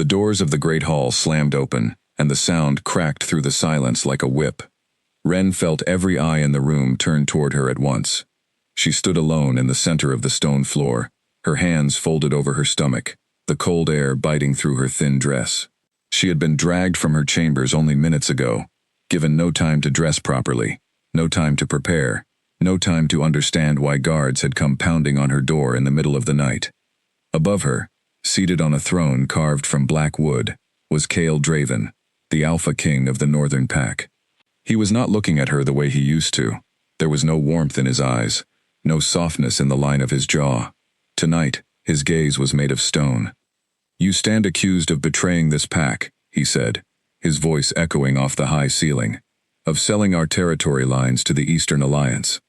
The doors of the great hall slammed open, and the sound cracked through the silence like a whip. Ren felt every eye in the room turn toward her at once. She stood alone in the center of the stone floor, her hands folded over her stomach, the cold air biting through her thin dress. She had been dragged from her chambers only minutes ago, given no time to dress properly, no time to prepare, no time to understand why guards had come pounding on her door in the middle of the night. Above her, seated on a throne carved from black wood, was Cale Draven, the Alpha King of the Northern Pack. He was not looking at her the way he used to. There was no warmth in his eyes, no softness in the line of his jaw. Tonight, his gaze was made of stone. "You stand accused of betraying this pack," he said, his voice echoing off the high ceiling, "of selling our territory lines to the Eastern Alliance,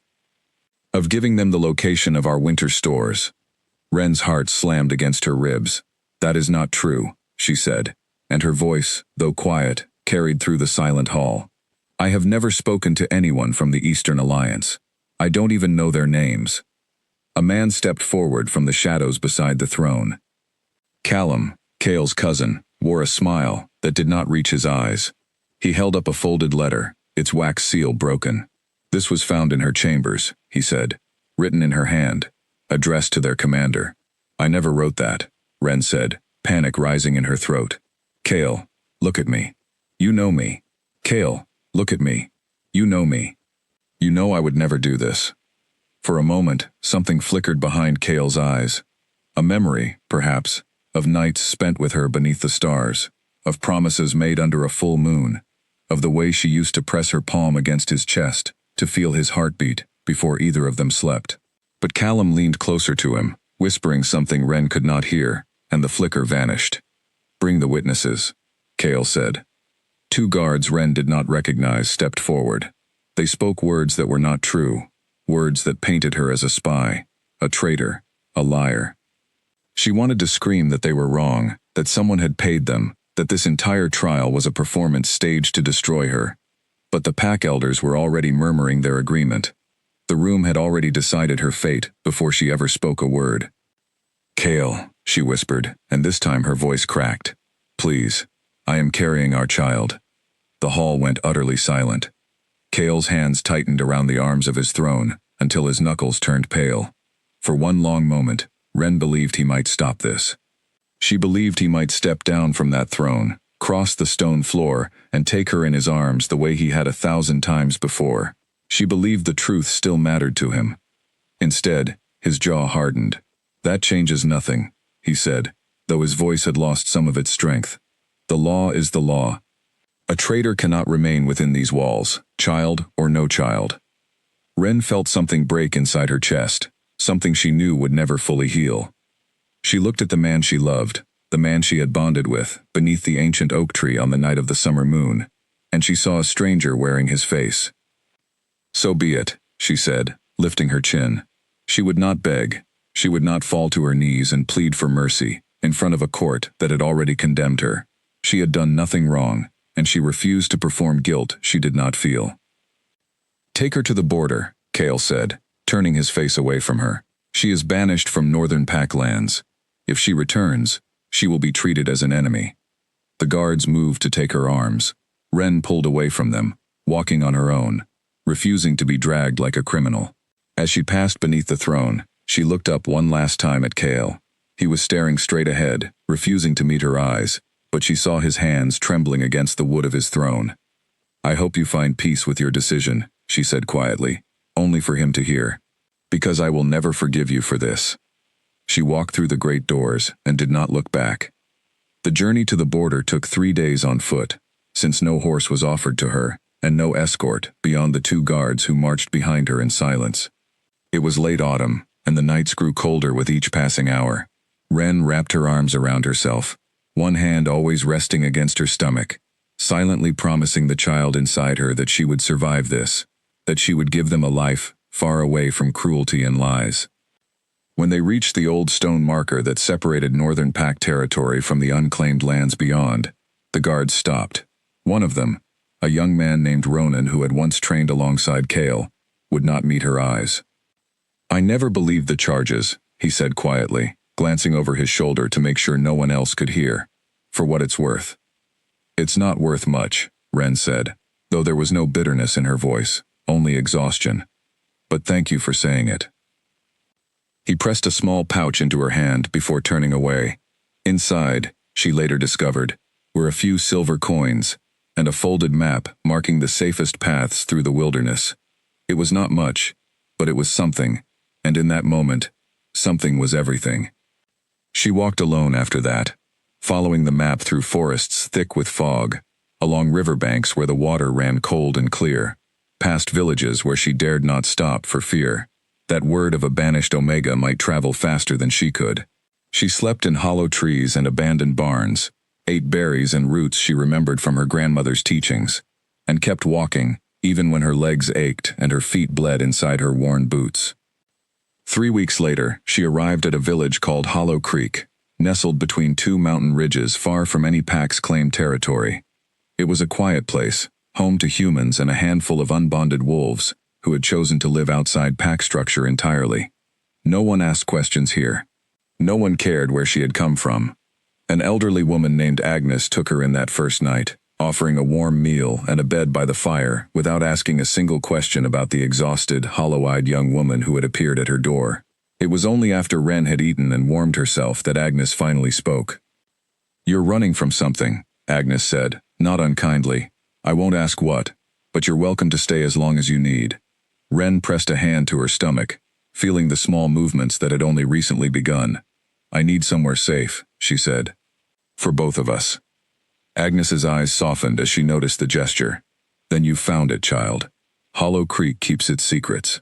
of giving them the location of our winter stores." Ren's heart slammed against her ribs. "That is not true," she said, and her voice, though quiet, carried through the silent hall. "I have never spoken to anyone from the Eastern Alliance. I don't even know their names." A man stepped forward from the shadows beside the throne. Callum, Cale's cousin, wore a smile that did not reach his eyes. He held up a folded letter, its wax seal broken. "This was found in her chambers," he said, written in her hand, addressed to their commander. "I never wrote that," Ren said, panic rising in her throat. "Cale, look at me. You know me. Cale, look at me. You know me. You know I would never do this." For a moment, something flickered behind Cale's eyes. A memory, perhaps, of nights spent with her beneath the stars, of promises made under a full moon, of the way she used to press her palm against his chest to feel his heartbeat before either of them slept. But Callum leaned closer to him, whispering something Ren could not hear, and the flicker vanished. "Bring the witnesses," Cale said. Two guards Ren did not recognize stepped forward. They spoke words that were not true, words that painted her as a spy, a traitor, a liar. She wanted to scream that they were wrong, that someone had paid them, that this entire trial was a performance staged to destroy her. But the pack elders were already murmuring their agreement. The room had already decided her fate before she ever spoke a word. "Cale," she whispered, and this time her voice cracked. "Please, I am carrying our child." The hall went utterly silent. Cale's hands tightened around the arms of his throne until his knuckles turned pale. For one long moment, Ren believed he might stop this. She believed he might step down from that throne, cross the stone floor, and take her in his arms the way he had 1,000 times before. She believed the truth still mattered to him. Instead, his jaw hardened. "That changes nothing," he said, though his voice had lost some of its strength. "The law is the law. A traitor cannot remain within these walls, child or no child." Ren felt something break inside her chest, something she knew would never fully heal. She looked at the man she loved, the man she had bonded with, beneath the ancient oak tree on the night of the summer moon, and she saw a stranger wearing his face. "So be it," she said, lifting her chin. She would not beg. She would not fall to her knees and plead for mercy in front of a court that had already condemned her. She had done nothing wrong, and she refused to perform guilt she did not feel. "Take her to the border," Cale said, turning his face away from her. "She is banished from Northern Pack lands. If she returns, she will be treated as an enemy." The guards moved to take her arms. Ren pulled away from them, walking on her own, refusing to be dragged like a criminal. As she passed beneath the throne, she looked up one last time at Cale. He was staring straight ahead, refusing to meet her eyes, but she saw his hands trembling against the wood of his throne. "I hope you find peace with your decision," she said quietly, only for him to hear. "Because I will never forgive you for this." She walked through the great doors and did not look back. The journey to the border took 3 days on foot, since no horse was offered to her, and no escort beyond the 2 guards who marched behind her in silence. It was late autumn, and the nights grew colder with each passing hour. Ren wrapped her arms around herself, one hand always resting against her stomach, silently promising the child inside her that she would survive this, that she would give them a life far away from cruelty and lies. When they reached the old stone marker that separated Northern Pack territory from the unclaimed lands beyond, the guards stopped. One of them, a young man named Ronan who had once trained alongside Cale, would not meet her eyes. "I never believed the charges," he said quietly, glancing over his shoulder to make sure no one else could hear. for what it's worth." "It's not worth much," Ren said, though there was no bitterness in her voice, only exhaustion. "But thank you for saying it." He pressed a small pouch into her hand before turning away. Inside, she later discovered, were a few silver coins and a folded map marking the safest paths through the wilderness. It was not much, but it was something, and in that moment, something was everything. She walked alone after that, following the map through forests thick with fog, along riverbanks where the water ran cold and clear, past villages where she dared not stop for fear that word of a banished Omega might travel faster than she could. She slept in hollow trees and abandoned barns, ate berries and roots she remembered from her grandmother's teachings, and kept walking, even when her legs ached and her feet bled inside her worn boots. 3 weeks later, she arrived at a village called Hollow Creek, nestled between two mountain ridges far from any pack's claimed territory. It was a quiet place, home to humans and a handful of unbonded wolves, who had chosen to live outside pack structure entirely. No one asked questions here. No one cared where she had come from. An elderly woman named Agnes took her in that first night, offering a warm meal and a bed by the fire without asking a single question about the exhausted, hollow-eyed young woman who had appeared at her door. It was only after Ren had eaten and warmed herself that Agnes finally spoke. "You're running from something," Agnes said, not unkindly. "I won't ask what, but you're welcome to stay as long as you need." Ren pressed a hand to her stomach, feeling the small movements that had only recently begun. "I need somewhere safe," she said. "For both of us." Agnes's eyes softened as she noticed the gesture. "Then you've found it, child. Hollow Creek keeps its secrets."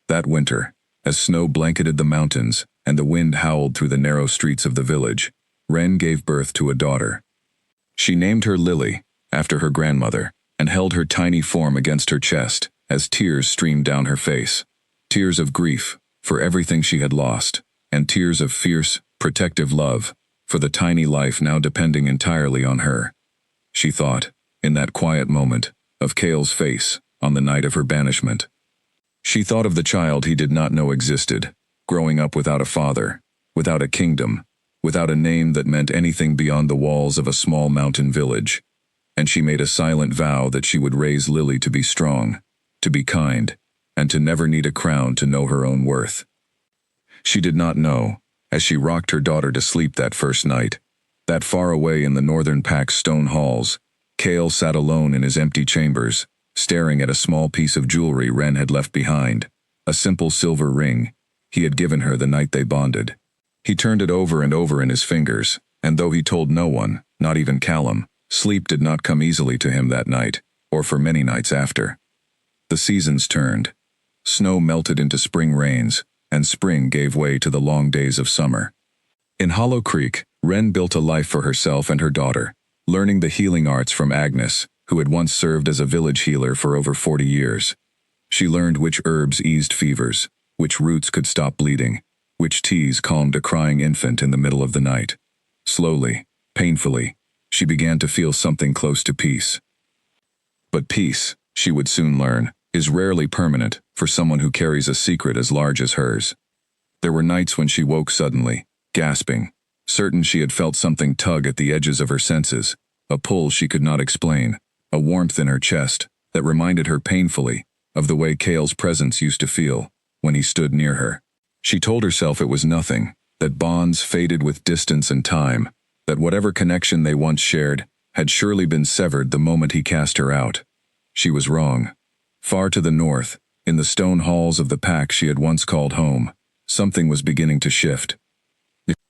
That winter, as snow blanketed the mountains and the wind howled through the narrow streets of the village, Ren gave birth to a daughter. She named her Lily, after her grandmother, and held her tiny form against her chest as tears streamed down her face. Tears of grief for everything she had lost, and tears of fierce, protective love for the tiny life now depending entirely on her. She thought, in that quiet moment, of Kale's face on the night of her banishment. She thought of the child he did not know existed, growing up without a father, without a kingdom, without a name that meant anything beyond the walls of a small mountain village. And she made a silent vow that she would raise Lily to be strong, to be kind, and to never need a crown to know her own worth. She did not know, as she rocked her daughter to sleep that first night, that far away in the northern pack's stone halls, Kale sat alone in his empty chambers, staring at a small piece of jewelry Ren had left behind, a simple silver ring he had given her the night they bonded. He turned it over and over in his fingers, and though he told no one, not even Callum, sleep did not come easily to him that night, or for many nights after. The seasons turned. Snow melted into spring rains, and spring gave way to the long days of summer. In Hollow Creek, Ren built a life for herself and her daughter, learning the healing arts from Agnes, who had once served as a village healer for over 40 years. She learned which herbs eased fevers, which roots could stop bleeding, which teas calmed a crying infant in the middle of the night. Slowly, painfully, she began to feel something close to peace. But peace, she would soon learn, is rarely permanent for someone who carries a secret as large as hers. There were nights when she woke suddenly, gasping, certain she had felt something tug at the edges of her senses, a pull she could not explain, a warmth in her chest that reminded her painfully of the way Kale's presence used to feel when he stood near her. She told herself it was nothing, that bonds faded with distance and time, that whatever connection they once shared had surely been severed the moment he cast her out. She was wrong. Far to the north, in the stone halls of the pack she had once called home, something was beginning to shift.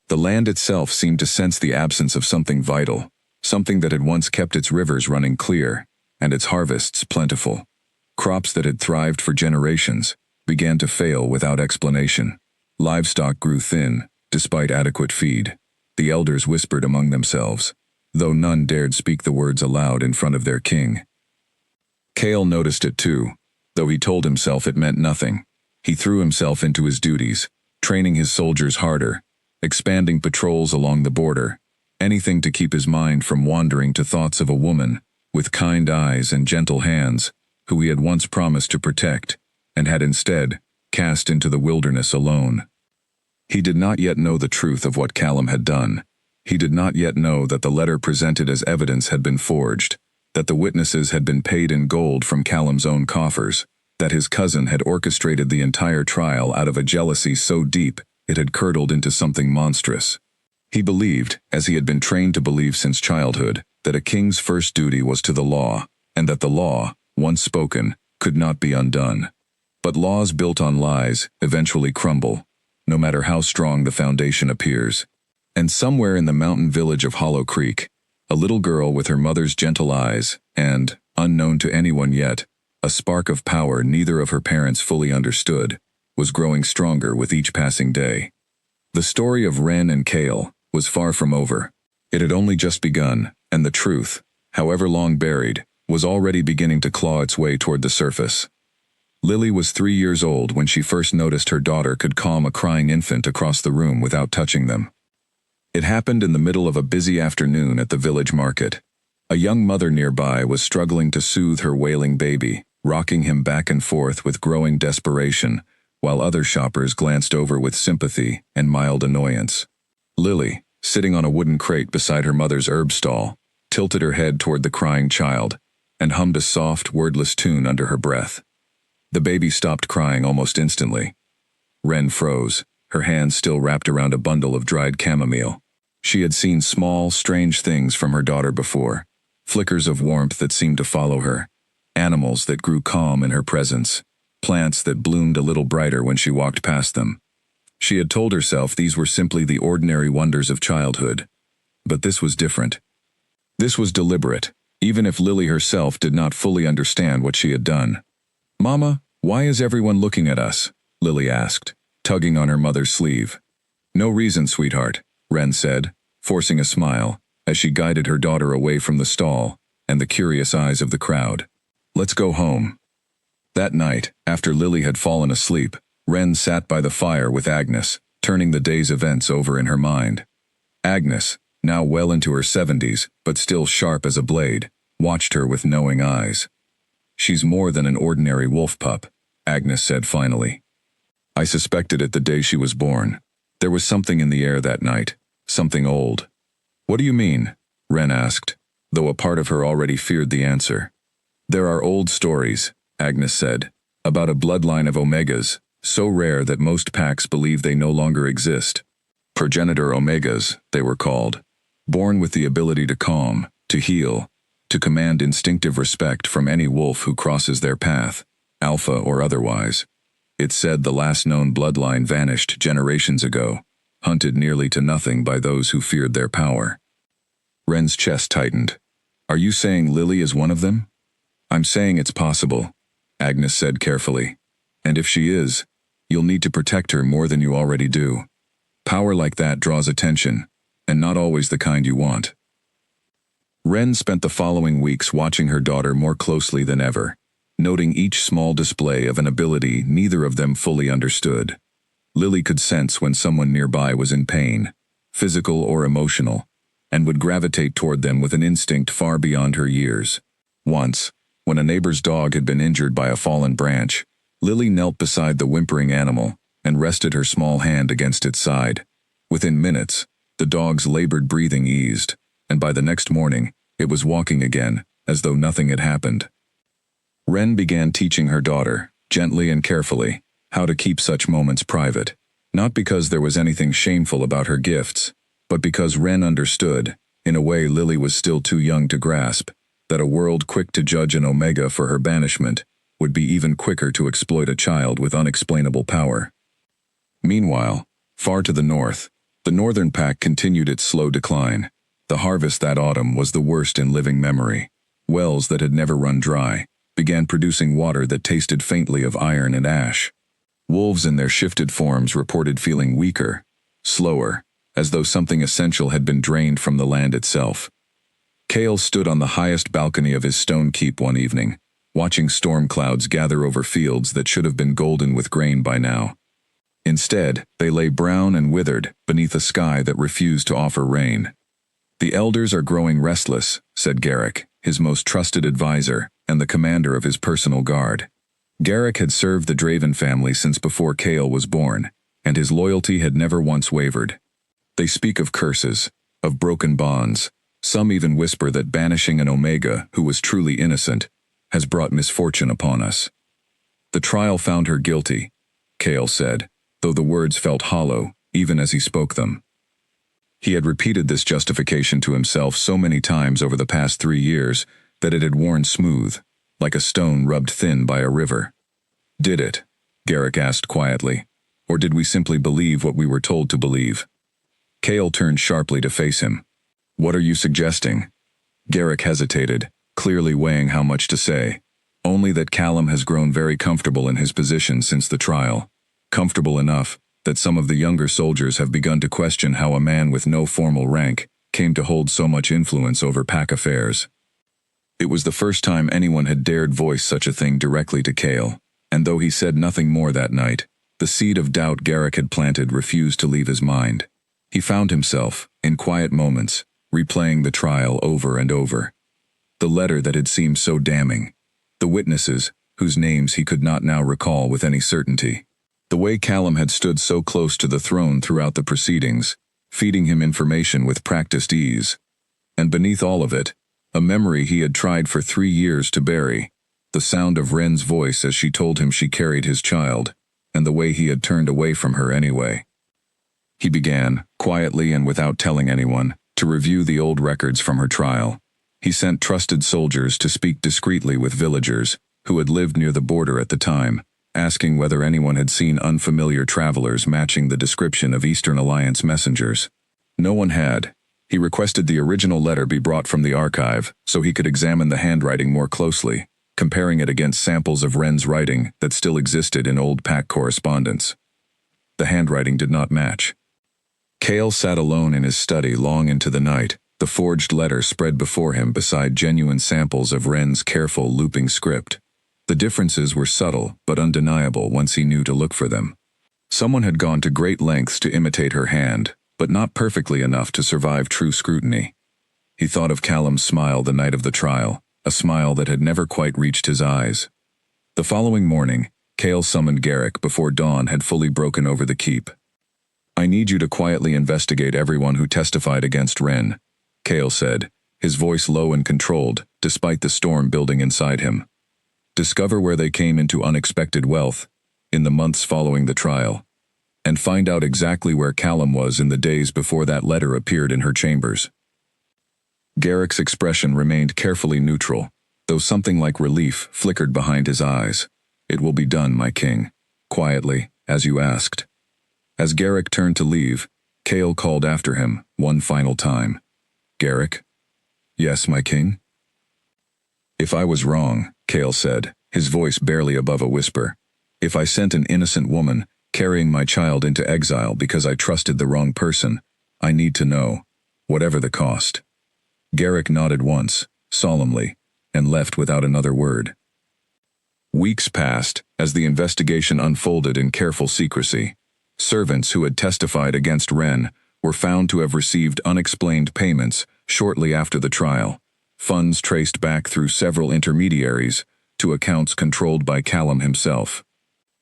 The land itself seemed to sense the absence of something vital, something that had once kept its rivers running clear, and its harvests plentiful. Crops that had thrived for generations began to fail without explanation. Livestock grew thin, despite adequate feed. The elders whispered among themselves, though none dared speak the words aloud in front of their king. Kale noticed it too, though he told himself it meant nothing. He threw himself into his duties, training his soldiers harder, expanding patrols along the border, anything to keep his mind from wandering to thoughts of a woman, with kind eyes and gentle hands, who he had once promised to protect, and had instead cast into the wilderness alone. He did not yet know the truth of what Callum had done. He did not yet know that the letter presented as evidence had been forged, that the witnesses had been paid in gold from Callum's own coffers, that his cousin had orchestrated the entire trial out of a jealousy so deep it had curdled into something monstrous. He believed, as he had been trained to believe since childhood, that a king's first duty was to the law, and that the law, once spoken, could not be undone. But laws built on lies eventually crumble, no matter how strong the foundation appears. And somewhere in the mountain village of Hollow Creek, a little girl with her mother's gentle eyes, and, unknown to anyone yet, a spark of power neither of her parents fully understood, was growing stronger with each passing day. The story of Wren and Kale was far from over. It had only just begun, and the truth, however long buried, was already beginning to claw its way toward the surface. Lily was 3 years old when she first noticed her daughter could calm a crying infant across the room without touching them. It happened in the middle of a busy afternoon at the village market. A young mother nearby was struggling to soothe her wailing baby, rocking him back and forth with growing desperation, while other shoppers glanced over with sympathy and mild annoyance. Lily, sitting on a wooden crate beside her mother's herb stall, tilted her head toward the crying child and hummed a soft, wordless tune under her breath. The baby stopped crying almost instantly. Wren froze, her hands still wrapped around a bundle of dried chamomile. She had seen small, strange things from her daughter before, flickers of warmth that seemed to follow her, animals that grew calm in her presence, plants that bloomed a little brighter when she walked past them. She had told herself these were simply the ordinary wonders of childhood. But this was different. This was deliberate, even if Lily herself did not fully understand what she had done. "Mama, why is everyone looking at us?" Lily asked, tugging on her mother's sleeve. "No reason, sweetheart," Wren said, forcing a smile, as she guided her daughter away from the stall and the curious eyes of the crowd. "Let's go home." That night, after Lily had fallen asleep, Wren sat by the fire with Agnes, turning the day's events over in her mind. Agnes, now well into her 70s, but still sharp as a blade, watched her with knowing eyes. "She's more than an ordinary wolf pup," Agnes said finally. "I suspected it the day she was born. There was something in the air that night, something old." "What do you mean?" Wren asked, though a part of her already feared the answer. "There are old stories," Agnes said, "about a bloodline of Omegas, so rare that most packs believe they no longer exist. Progenitor Omegas, they were called, born with the ability to calm, to heal, to command instinctive respect from any wolf who crosses their path, alpha or otherwise. It's said the last known bloodline vanished generations ago, hunted nearly to nothing by those who feared their power." Wren's chest tightened. "Are you saying Lily is one of them?" "I'm saying it's possible," Agnes said carefully. "And if she is, you'll need to protect her more than you already do. Power like that draws attention, and not always the kind you want." Wren spent the following weeks watching her daughter more closely than ever, noting each small display of an ability neither of them fully understood. Lily could sense when someone nearby was in pain, physical or emotional, and would gravitate toward them with an instinct far beyond her years. Once, when a neighbor's dog had been injured by a fallen branch, Lily knelt beside the whimpering animal and rested her small hand against its side. Within minutes, the dog's labored breathing eased, and by the next morning, it was walking again, as though nothing had happened. Wren began teaching her daughter, gently and carefully, how to keep such moments private, not because there was anything shameful about her gifts, but because Wren understood, in a way Lily was still too young to grasp, that a world quick to judge an Omega for her banishment would be even quicker to exploit a child with unexplainable power. Meanwhile, far to the north, the northern pack continued its slow decline. The harvest that autumn was the worst in living memory. Wells that had never run dry began producing water that tasted faintly of iron and ash. Wolves in their shifted forms reported feeling weaker, slower, as though something essential had been drained from the land itself. Kale stood on the highest balcony of his stone keep one evening, watching storm clouds gather over fields that should have been golden with grain by now. Instead, they lay brown and withered beneath a sky that refused to offer rain. "The elders are growing restless," said Garrick, his most trusted advisor and the commander of his personal guard. Garrick had served the Draven family since before Kale was born, and his loyalty had never once wavered. "They speak of curses," of broken bonds. Some even whisper that banishing an Omega who was truly innocent has brought misfortune upon us. The trial found her guilty, Cale said, though the words felt hollow, even as he spoke them. He had repeated this justification to himself so many times over the past 3 years that it had worn smooth, like a stone rubbed thin by a river. Did it? Garrick asked quietly. Or did we simply believe what we were told to believe? Cale turned sharply to face him. What are you suggesting? Garrick hesitated, clearly weighing how much to say. Only that Callum has grown very comfortable in his position since the trial. Comfortable enough that some of the younger soldiers have begun to question how a man with no formal rank came to hold so much influence over pack affairs. It was the first time anyone had dared voice such a thing directly to Cale, and though he said nothing more that night, the seed of doubt Garrick had planted refused to leave his mind. He found himself, in quiet moments, replaying the trial over and over. The letter that had seemed so damning. The witnesses, whose names he could not now recall with any certainty. The way Callum had stood so close to the throne throughout the proceedings, feeding him information with practiced ease. And beneath all of it, a memory he had tried for 3 years to bury. The sound of Wren's voice as she told him she carried his child, and the way he had turned away from her anyway. He began, quietly and without telling anyone, to review the old records from her trial. He sent trusted soldiers to speak discreetly with villagers, who had lived near the border at the time, asking whether anyone had seen unfamiliar travelers matching the description of Eastern Alliance messengers. No one had. He requested the original letter be brought from the archive, so he could examine the handwriting more closely, comparing it against samples of Wren's writing that still existed in old pack correspondence. The handwriting did not match. Cale sat alone in his study long into the night, the forged letter spread before him beside genuine samples of Wren's careful looping script. The differences were subtle but undeniable once he knew to look for them. Someone had gone to great lengths to imitate her hand, but not perfectly enough to survive true scrutiny. He thought of Callum's smile the night of the trial, a smile that had never quite reached his eyes. The following morning, Cale summoned Garrick before dawn had fully broken over the keep. I need you to quietly investigate everyone who testified against Wren, Cale said, his voice low and controlled, despite the storm building inside him. Discover where they came into unexpected wealth, in the months following the trial, and find out exactly where Callum was in the days before that letter appeared in her chambers. Garrick's expression remained carefully neutral, though something like relief flickered behind his eyes. It will be done, my king, quietly, as you asked. As Garrick turned to leave, Cale called after him, one final time. Garrick? Yes, my king? If I was wrong, Cale said, his voice barely above a whisper. If I sent an innocent woman, carrying my child into exile because I trusted the wrong person, I need to know, whatever the cost. Garrick nodded once, solemnly, and left without another word. Weeks passed as the investigation unfolded in careful secrecy. Servants who had testified against Wren were found to have received unexplained payments shortly after the trial, funds traced back through several intermediaries to accounts controlled by Callum himself.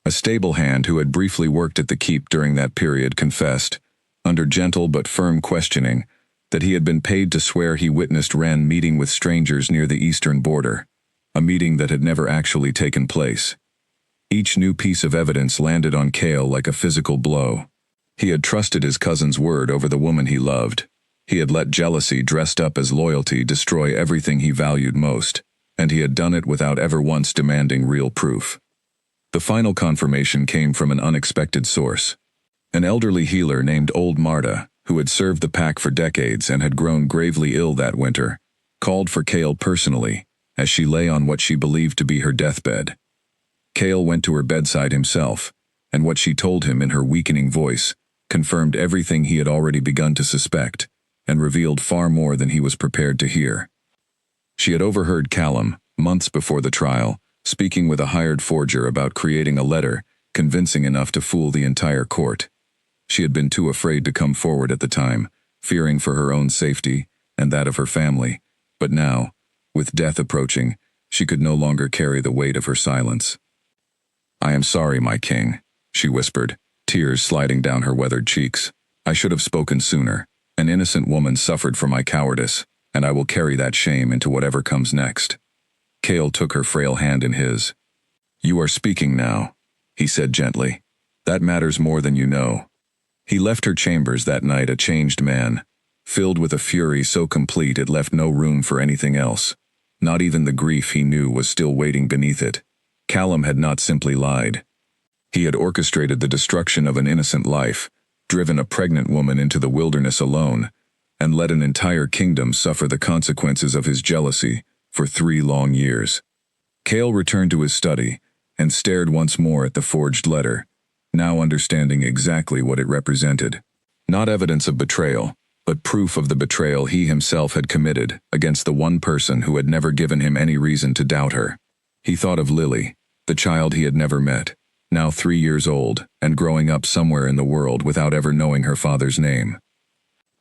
A stable hand who had briefly worked at the keep during that period confessed, under gentle but firm questioning, that he had been paid to swear he witnessed Wren meeting with strangers near the eastern border, a meeting that had never actually taken place. Each new piece of evidence landed on Cale like a physical blow. He had trusted his cousin's word over the woman he loved. He had let jealousy dressed up as loyalty destroy everything he valued most, and he had done it without ever once demanding real proof. The final confirmation came from an unexpected source. An elderly healer named Old Marta, who had served the pack for decades and had grown gravely ill that winter, called for Cale personally, as she lay on what she believed to be her deathbed. Cale went to her bedside himself, and what she told him in her weakening voice confirmed everything he had already begun to suspect, and revealed far more than he was prepared to hear. She had overheard Callum, months before the trial, speaking with a hired forger about creating a letter convincing enough to fool the entire court. She had been too afraid to come forward at the time, fearing for her own safety and that of her family, but now, with death approaching, she could no longer carry the weight of her silence. I am sorry, my king, she whispered, tears sliding down her weathered cheeks. I should have spoken sooner. An innocent woman suffered for my cowardice, and I will carry that shame into whatever comes next. Cale took her frail hand in his. You are speaking now, he said gently. That matters more than you know. He left her chambers that night a changed man, filled with a fury so complete it left no room for anything else. Not even the grief he knew was still waiting beneath it. Callum had not simply lied. He had orchestrated the destruction of an innocent life, driven a pregnant woman into the wilderness alone, and let an entire kingdom suffer the consequences of his jealousy for 3 long years. Cale returned to his study and stared once more at the forged letter, now understanding exactly what it represented. Not evidence of betrayal, but proof of the betrayal he himself had committed against the one person who had never given him any reason to doubt her. He thought of Lily, the child he had never met, now 3 years old and growing up somewhere in the world without ever knowing her father's name.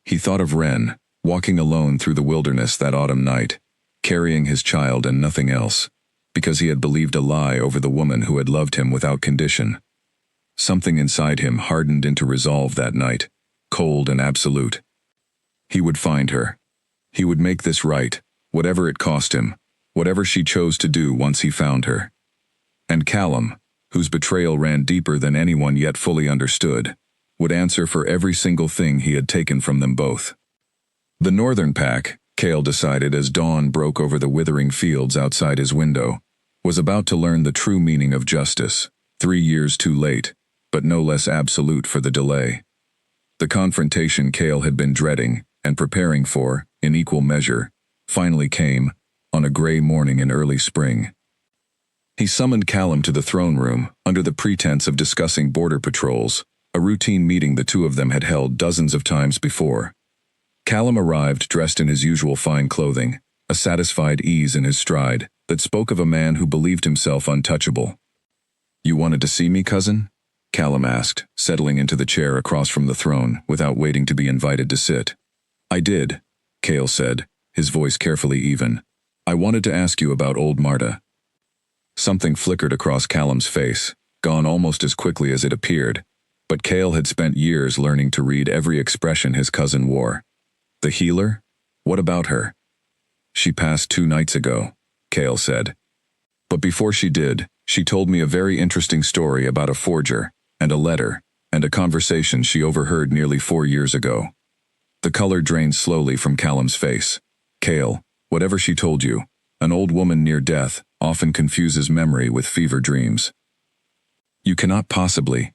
He thought of Ren, walking alone through the wilderness that autumn night, carrying his child and nothing else, because he had believed a lie over the woman who had loved him without condition. Something inside him hardened into resolve that night, cold and absolute. He would find her. He would make this right, whatever it cost him, whatever she chose to do once he found her. And Callum, whose betrayal ran deeper than anyone yet fully understood, would answer for every single thing he had taken from them both. The northern pack, Cale decided as dawn broke over the withering fields outside his window, was about to learn the true meaning of justice, 3 years too late, but no less absolute for the delay. The confrontation Cale had been dreading and preparing for, in equal measure, finally came, on a gray morning in early spring. He summoned Callum to the throne room under the pretense of discussing border patrols, a routine meeting the two of them had held dozens of times before. Callum arrived dressed in his usual fine clothing, a satisfied ease in his stride that spoke of a man who believed himself untouchable. You wanted to see me, cousin? Callum asked, settling into the chair across from the throne without waiting to be invited to sit. I did, Cale said, his voice carefully even. I wanted to ask you about old Marta. Something flickered across Callum's face, gone almost as quickly as it appeared, but Cale had spent years learning to read every expression his cousin wore. The healer? What about her? She passed 2 nights ago, Cale said. But before she did, she told me a very interesting story about a forger, and a letter, and a conversation she overheard nearly 4 years ago. The color drained slowly from Callum's face. Cale, whatever she told you, an old woman near death often confuses memory with fever dreams. You cannot possibly.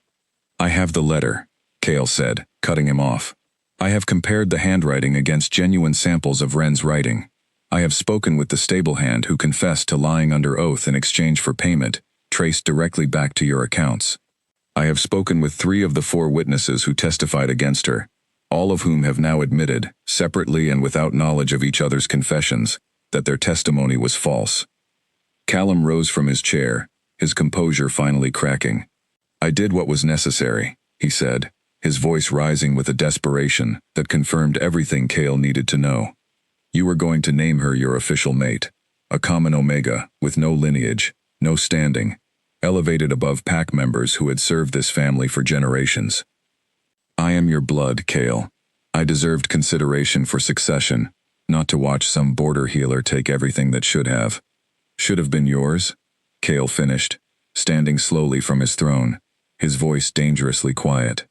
I have the letter, Cale said, cutting him off. I have compared the handwriting against genuine samples of Ren's writing. I have spoken with the stable hand who confessed to lying under oath in exchange for payment, traced directly back to your accounts. I have spoken with 3 of the 4 witnesses who testified against her, all of whom have now admitted, separately and without knowledge of each other's confessions, that their testimony was false. Callum rose from his chair, his composure finally cracking. I did what was necessary, he said, his voice rising with a desperation that confirmed everything Cale needed to know. You were going to name her your official mate, a common Omega, with no lineage, no standing, elevated above pack members who had served this family for generations. I am your blood, Cale. I deserved consideration for succession, not to watch some border healer take everything that should have. Should have been yours, Cale finished, standing slowly from his throne, his voice dangerously quiet.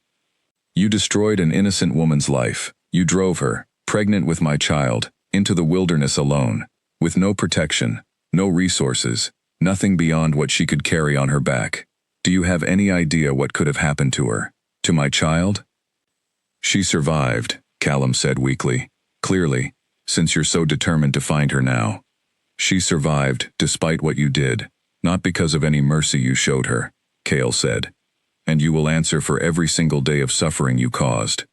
You destroyed an innocent woman's life. You drove her, pregnant with my child, into the wilderness alone, with no protection, no resources, nothing beyond what she could carry on her back. Do you have any idea what could have happened to her? To my child? She survived, Callum said weakly. Clearly, since you're so determined to find her now. She survived despite what you did, not because of any mercy you showed her, Cale said. And you will answer for every single day of suffering you caused.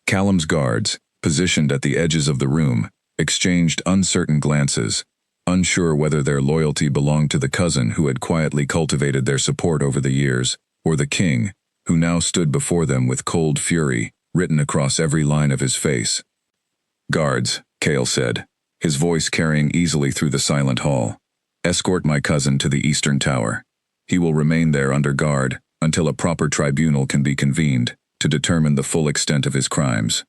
Callum's guards, positioned at the edges of the room, exchanged uncertain glances, unsure whether their loyalty belonged to the cousin who had quietly cultivated their support over the years, or the king, who now stood before them with cold fury written across every line of his face. Guards, Cale said, his voice carrying easily through the silent hall. Escort my cousin to the eastern tower. He will remain there under guard until a proper tribunal can be convened to determine the full extent of his crimes.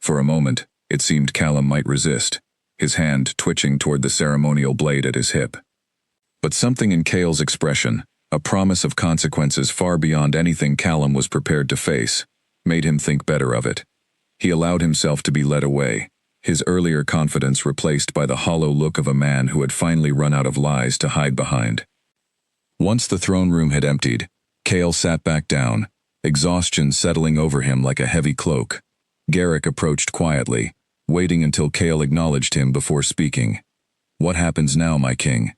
For a moment, it seemed Callum might resist, his hand twitching toward the ceremonial blade at his hip. But something in Cale's expression, a promise of consequences far beyond anything Callum was prepared to face, made him think better of it. He allowed himself to be led away, his earlier confidence replaced by the hollow look of a man who had finally run out of lies to hide behind. Once the throne room had emptied, Cale sat back down, exhaustion settling over him like a heavy cloak. Garrick approached quietly, waiting until Cale acknowledged him before speaking. "What happens now, my king?"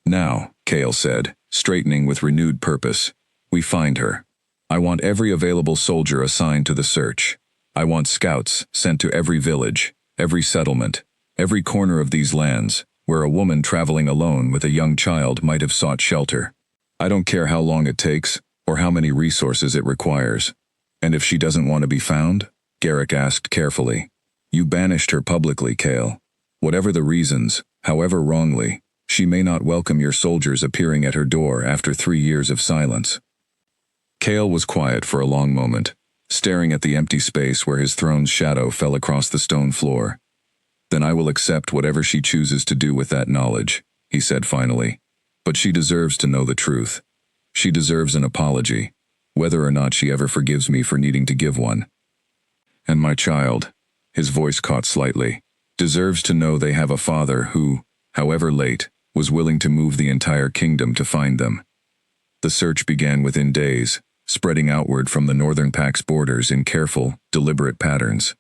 "Now," Cale said, straightening with renewed purpose, "we find her. I want every available soldier assigned to the search. I want scouts sent to every village, every settlement, every corner of these lands, where a woman traveling alone with a young child might have sought shelter. I don't care how long it takes, or how many resources it requires. And if she doesn't want to be found?" Garrick asked carefully. "You banished her publicly, Cale. Whatever the reasons, however wrongly, she may not welcome your soldiers appearing at her door after 3 years of silence." Cale was quiet for a long moment, staring at the empty space where his throne's shadow fell across the stone floor. "Then I will accept whatever she chooses to do with that knowledge," he said finally. "But she deserves to know the truth. She deserves an apology, whether or not she ever forgives me for needing to give one. And my child," his voice caught slightly, "deserves to know they have a father who, however late, was willing to move the entire kingdom to find them." The search began within days, spreading outward from the northern pack's borders in careful, deliberate patterns.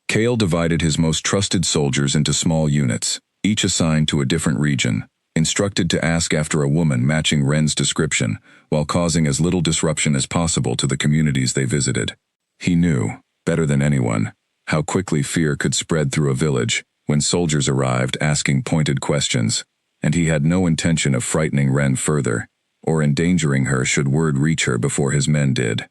Cale divided his most trusted soldiers into small units, each assigned to a different region, instructed to ask after a woman matching Wren's description, while causing as little disruption as possible to the communities they visited. He knew, better than anyone, how quickly fear could spread through a village when soldiers arrived asking pointed questions, and he had no intention of frightening Wren further, or endangering her should word reach her before his men did.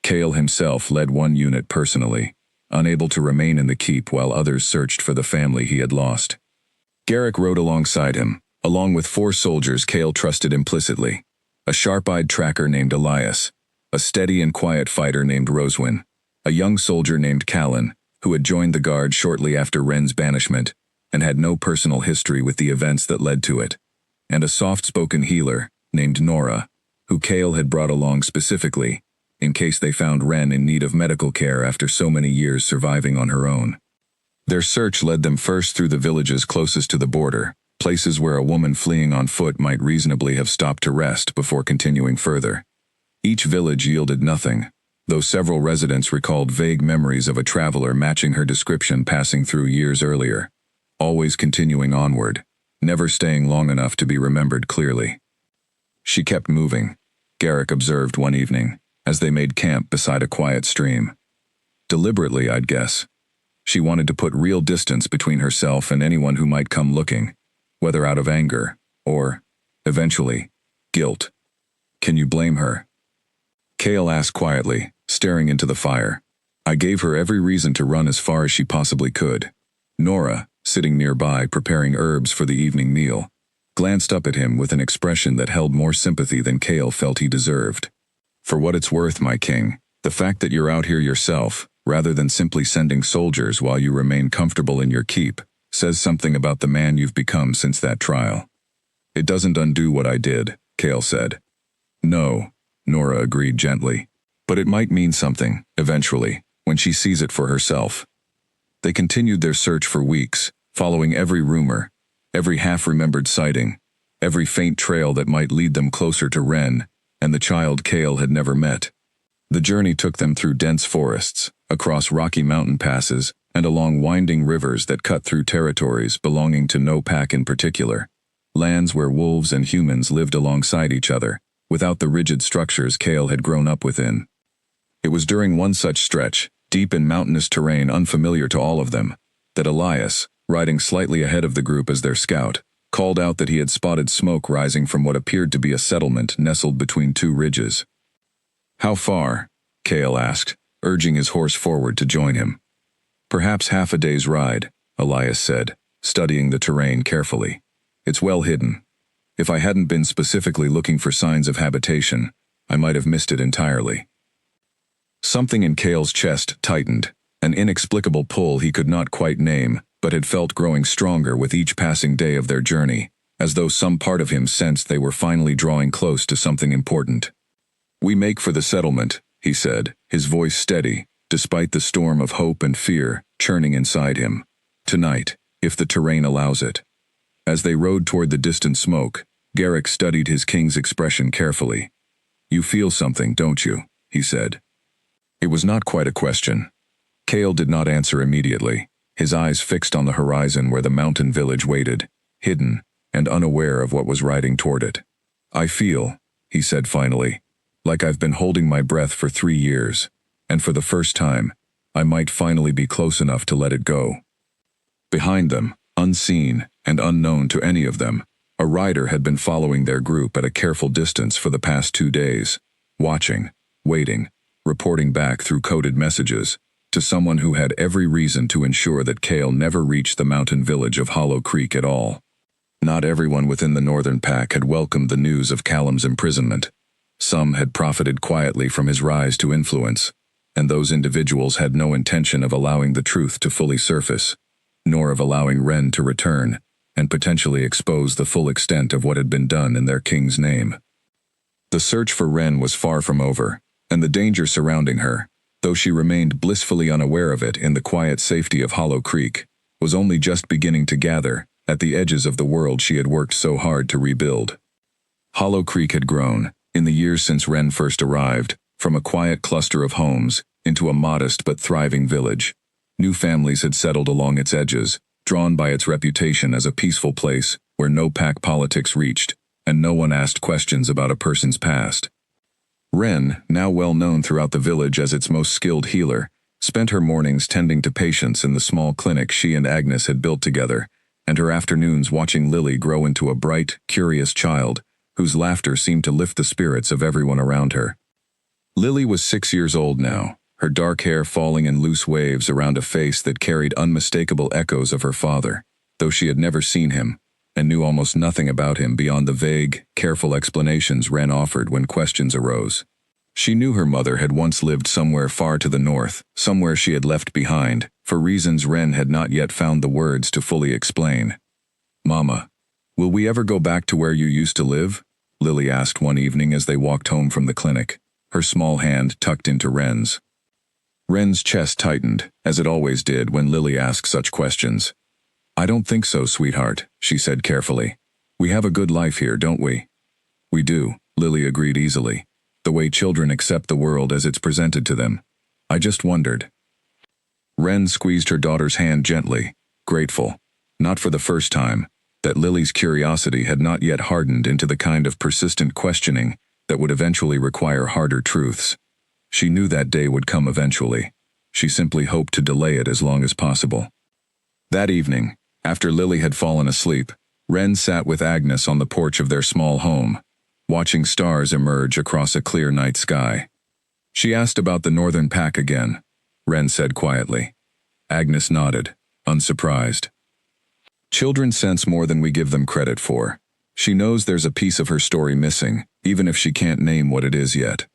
Cale himself led one unit personally, unable to remain in the keep while others searched for the family he had lost. Garrick rode alongside him, along with 4 soldiers Cale trusted implicitly: a sharp-eyed tracker named Elias, a steady and quiet fighter named Roswin, a young soldier named Callan, who had joined the guard shortly after Wren's banishment, and had no personal history with the events that led to it, and a soft-spoken healer named Nora, who Cale had brought along specifically, in case they found Wren in need of medical care after so many years surviving on her own. Their search led them first through the villages closest to the border, places where a woman fleeing on foot might reasonably have stopped to rest before continuing further. Each village yielded nothing, though several residents recalled vague memories of a traveler matching her description passing through years earlier, always continuing onward, never staying long enough to be remembered clearly. She kept moving, Garrick observed one evening, as they made camp beside a quiet stream. Deliberately, I'd guess. She wanted to put real distance between herself and anyone who might come looking, whether out of anger, or, eventually, guilt. Can you blame her? Cale asked quietly, staring into the fire. I gave her every reason to run as far as she possibly could. Nora, sitting nearby preparing herbs for the evening meal, glanced up at him with an expression that held more sympathy than Cale felt he deserved. For what it's worth, my king, the fact that you're out here yourself, rather than simply sending soldiers while you remain comfortable in your keep, says something about the man you've become since that trial. It doesn't undo what I did, Cale said. No, Nora agreed gently. But it might mean something, eventually, when she sees it for herself. They continued their search for weeks, following every rumor, every half-remembered sighting, every faint trail that might lead them closer to Wren and the child Cale had never met. The journey took them through dense forests, across rocky mountain passes, and along winding rivers that cut through territories belonging to no pack in particular, lands where wolves and humans lived alongside each other, without the rigid structures Cale had grown up within. It was during one such stretch, deep in mountainous terrain unfamiliar to all of them, that Elias, riding slightly ahead of the group as their scout, called out that he had spotted smoke rising from what appeared to be a settlement nestled between 2 ridges. How far? Cale asked, urging his horse forward to join him. Perhaps half a day's ride, Elias said, studying the terrain carefully. It's well hidden. If I hadn't been specifically looking for signs of habitation, I might have missed it entirely. Something in Cale's chest tightened, an inexplicable pull he could not quite name, but had felt growing stronger with each passing day of their journey, as though some part of him sensed they were finally drawing close to something important. "We make for the settlement," he said, his voice steady, despite the storm of hope and fear churning inside him. "Tonight, if the terrain allows it." As they rode toward the distant smoke, Garrick studied his king's expression carefully. "You feel something, don't you?" he said. It was not quite a question. Cale did not answer immediately, his eyes fixed on the horizon where the mountain village waited, hidden and unaware of what was riding toward it. "I feel," he said finally, "like I've been holding my breath for 3 years, and for the first time, I might finally be close enough to let it go." Behind them, unseen and unknown to any of them, a rider had been following their group at a careful distance for the past 2 days, watching, waiting, reporting back through coded messages, to someone who had every reason to ensure that Cale never reached the mountain village of Hollow Creek at all. Not everyone within the northern pack had welcomed the news of Callum's imprisonment. Some had profited quietly from his rise to influence, and those individuals had no intention of allowing the truth to fully surface, nor of allowing Ren to return and potentially expose the full extent of what had been done in their king's name. The search for Ren was far from over, and the danger surrounding her, though she remained blissfully unaware of it in the quiet safety of Hollow Creek, was only just beginning to gather at the edges of the world she had worked so hard to rebuild. Hollow Creek had grown, in the years since Ren first arrived, from a quiet cluster of homes into a modest but thriving village. New families had settled along its edges, drawn by its reputation as a peaceful place where no pack politics reached, and no one asked questions about a person's past. Ren, now well known throughout the village as its most skilled healer, spent her mornings tending to patients in the small clinic she and Agnes had built together, and her afternoons watching Lily grow into a bright, curious child, whose laughter seemed to lift the spirits of everyone around her. Lily was 6 years old now, her dark hair falling in loose waves around a face that carried unmistakable echoes of her father, though she had never seen him, and knew almost nothing about him beyond the vague, careful explanations Ren offered when questions arose. She knew her mother had once lived somewhere far to the north, somewhere she had left behind, for reasons Ren had not yet found the words to fully explain. "Mama, will we ever go back to where you used to live?" Lily asked one evening as they walked home from the clinic, her small hand tucked into Ren's. Ren's chest tightened, as it always did when Lily asked such questions. "I don't think so, sweetheart," she said carefully. "We have a good life here, don't we?" "We do," Lily agreed easily. "The way children accept the world as it's presented to them. I just wondered." Ren squeezed her daughter's hand gently, grateful, not for the first time, that Lily's curiosity had not yet hardened into the kind of persistent questioning that would eventually require harder truths. She knew that day would come eventually. She simply hoped to delay it as long as possible. That evening, after Lily had fallen asleep, Ren sat with Agnes on the porch of their small home, watching stars emerge across a clear night sky. She asked about the northern pack again, Ren said quietly. Agnes nodded, unsurprised. Children sense more than we give them credit for. She knows there's a piece of her story missing, even if she can't name what it is yet.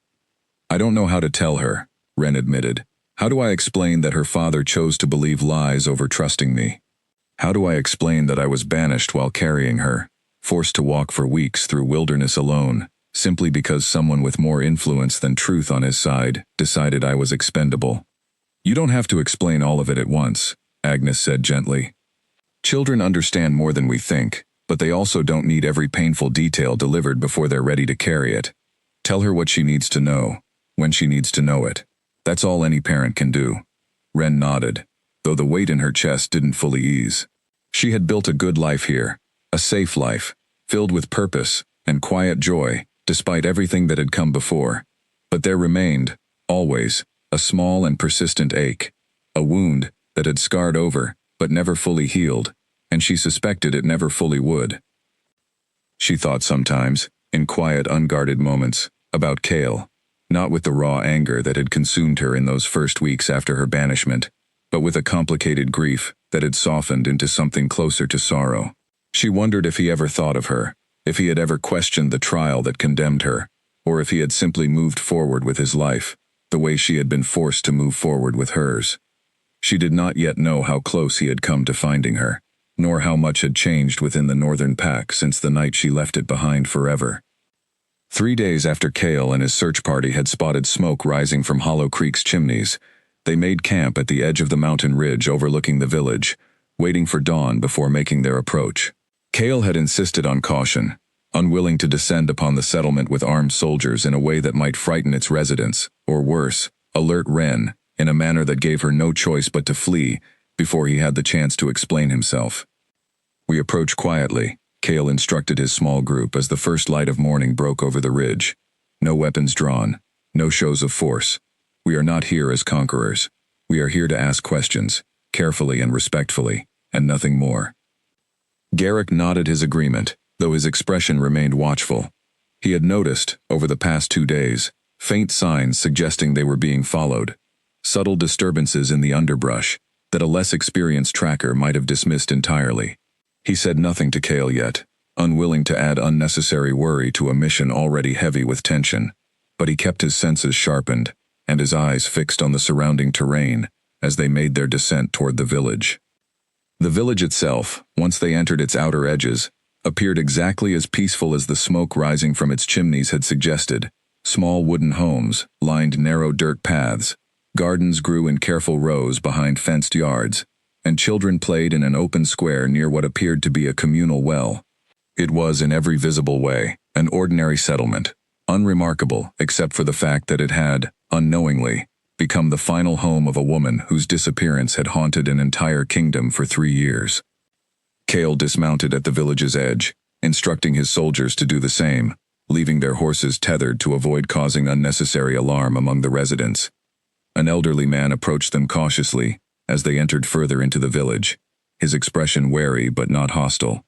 "I don't know how to tell her," Ren admitted. "How do I explain that her father chose to believe lies over trusting me? How do I explain that I was banished while carrying her, forced to walk for weeks through wilderness alone, simply because someone with more influence than truth on his side decided I was expendable?" "You don't have to explain all of it at once," Agnes said gently. "Children understand more than we think, but they also don't need every painful detail delivered before they're ready to carry it. Tell her what she needs to know, when she needs to know it. That's all any parent can do." Ren nodded, though the weight in her chest didn't fully ease. She had built a good life here, a safe life, filled with purpose and quiet joy, despite everything that had come before. But there remained, always, a small and persistent ache, a wound that had scarred over, but never fully healed, and she suspected it never fully would. She thought sometimes, in quiet, unguarded moments, about Cale, not with the raw anger that had consumed her in those first weeks after her banishment, but with a complicated grief that had softened into something closer to sorrow. She wondered if he ever thought of her, if he had ever questioned the trial that condemned her, or if he had simply moved forward with his life, the way she had been forced to move forward with hers. She did not yet know how close he had come to finding her, nor how much had changed within the northern pack since the night she left it behind forever. 3 days after Kale and his search party had spotted smoke rising from Hollow Creek's chimneys, they made camp at the edge of the mountain ridge overlooking the village, waiting for dawn before making their approach. Kale had insisted on caution, unwilling to descend upon the settlement with armed soldiers in a way that might frighten its residents, or worse, alert Ren, in a manner that gave her no choice but to flee before he had the chance to explain himself. "We approach quietly," Kale instructed his small group as the first light of morning broke over the ridge. "No weapons drawn, no shows of force. We are not here as conquerors. We are here to ask questions, carefully and respectfully, and nothing more." Garrick nodded his agreement, though his expression remained watchful. He had noticed, over the past 2 days, faint signs suggesting they were being followed, subtle disturbances in the underbrush that a less experienced tracker might have dismissed entirely. He said nothing to Kale yet, unwilling to add unnecessary worry to a mission already heavy with tension, but he kept his senses sharpened and his eyes fixed on the surrounding terrain as they made their descent toward the village. The village itself, once they entered its outer edges, appeared exactly as peaceful as the smoke rising from its chimneys had suggested. Small wooden homes lined narrow dirt paths, gardens grew in careful rows behind fenced yards, and children played in an open square near what appeared to be a communal well. It was, in every visible way, an ordinary settlement, unremarkable except for the fact that it had, unknowingly, become the final home of a woman whose disappearance had haunted an entire kingdom for 3 years. Kale dismounted at the village's edge, instructing his soldiers to do the same, leaving their horses tethered to avoid causing unnecessary alarm among the residents. An elderly man approached them cautiously as they entered further into the village, his expression wary but not hostile.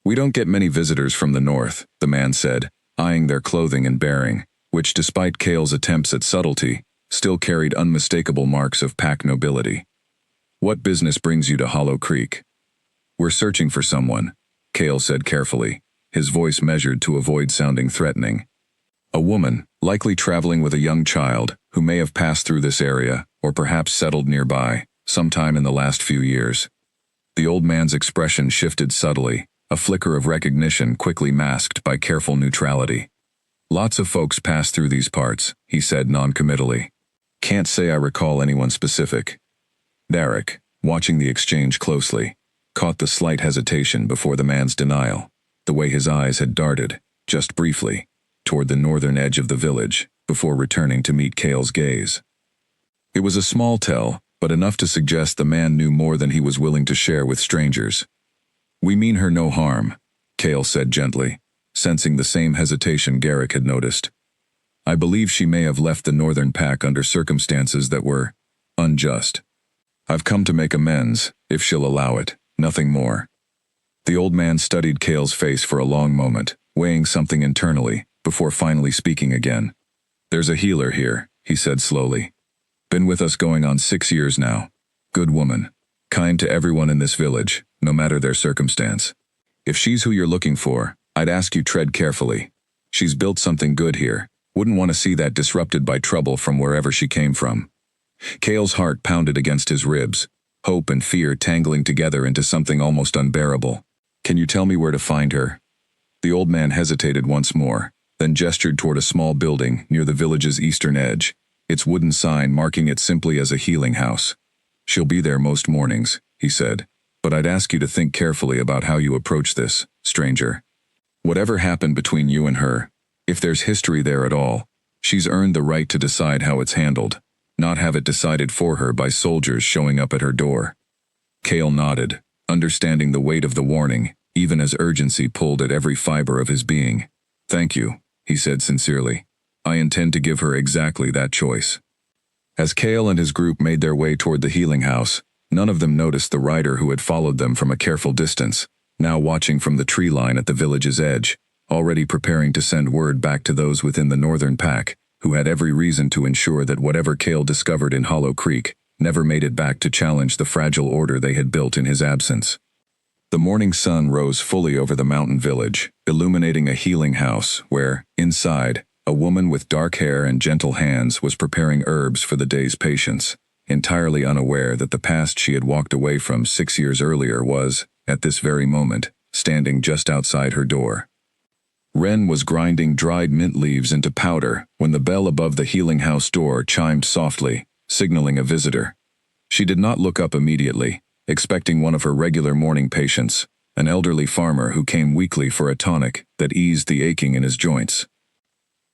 "We don't get many visitors from the north," the man said, eyeing their clothing and bearing, which, despite Kale's attempts at subtlety, still carried unmistakable marks of pack nobility. "What business brings you to Hollow Creek?" "We're searching for someone," Kale said carefully, his voice measured to avoid sounding threatening. "A woman, likely traveling with a young child, who may have passed through this area, or perhaps settled nearby, sometime in the last few years." The old man's expression shifted subtly, a flicker of recognition quickly masked by careful neutrality. "Lots of folks pass through these parts," he said noncommittally. "Can't say I recall anyone specific." Derek, watching the exchange closely, caught the slight hesitation before the man's denial, the way his eyes had darted, just briefly, toward the northern edge of the village, before returning to meet Kale's gaze. It was a small tell, but enough to suggest the man knew more than he was willing to share with strangers. "We mean her no harm," Kale said gently, sensing the same hesitation Garrick had noticed. "I believe she may have left the northern pack under circumstances that were unjust. I've come to make amends, if she'll allow it, nothing more." The old man studied Kale's face for a long moment, weighing something internally, before finally speaking again. "There's a healer here," he said slowly. "Been with us going on 6 years now. Good woman. Kind to everyone in this village, no matter their circumstance. If she's who you're looking for, I'd ask you tread carefully. She's built something good here. Wouldn't want to see that disrupted by trouble from wherever she came from." Kale's heart pounded against his ribs, hope and fear tangling together into something almost unbearable. "Can you tell me where to find her?" The old man hesitated once more, then gestured toward a small building near the village's eastern edge, its wooden sign marking it simply as a healing house. "She'll be there most mornings," he said, "but I'd ask you to think carefully about how you approach this, stranger. Whatever happened between you and her, if there's history there at all, she's earned the right to decide how it's handled, not have it decided for her by soldiers showing up at her door." Kale nodded, understanding the weight of the warning, even as urgency pulled at every fiber of his being. "Thank you," he said sincerely. "I intend to give her exactly that choice." As Kale and his group made their way toward the healing house, none of them noticed the rider who had followed them from a careful distance, now watching from the tree line at the village's edge, already preparing to send word back to those within the northern pack, who had every reason to ensure that whatever Kale discovered in Hollow Creek never made it back to challenge the fragile order they had built in his absence. The morning sun rose fully over the mountain village, illuminating a healing house where, inside, a woman with dark hair and gentle hands was preparing herbs for the day's patients. entirely unaware that the past she had walked away from 6 years earlier was, at this very moment, standing just outside her door. Ren was grinding dried mint leaves into powder when the bell above the healing house door chimed softly, signaling a visitor. She did not look up immediately, expecting one of her regular morning patients, an elderly farmer who came weekly for a tonic that eased the aching in his joints.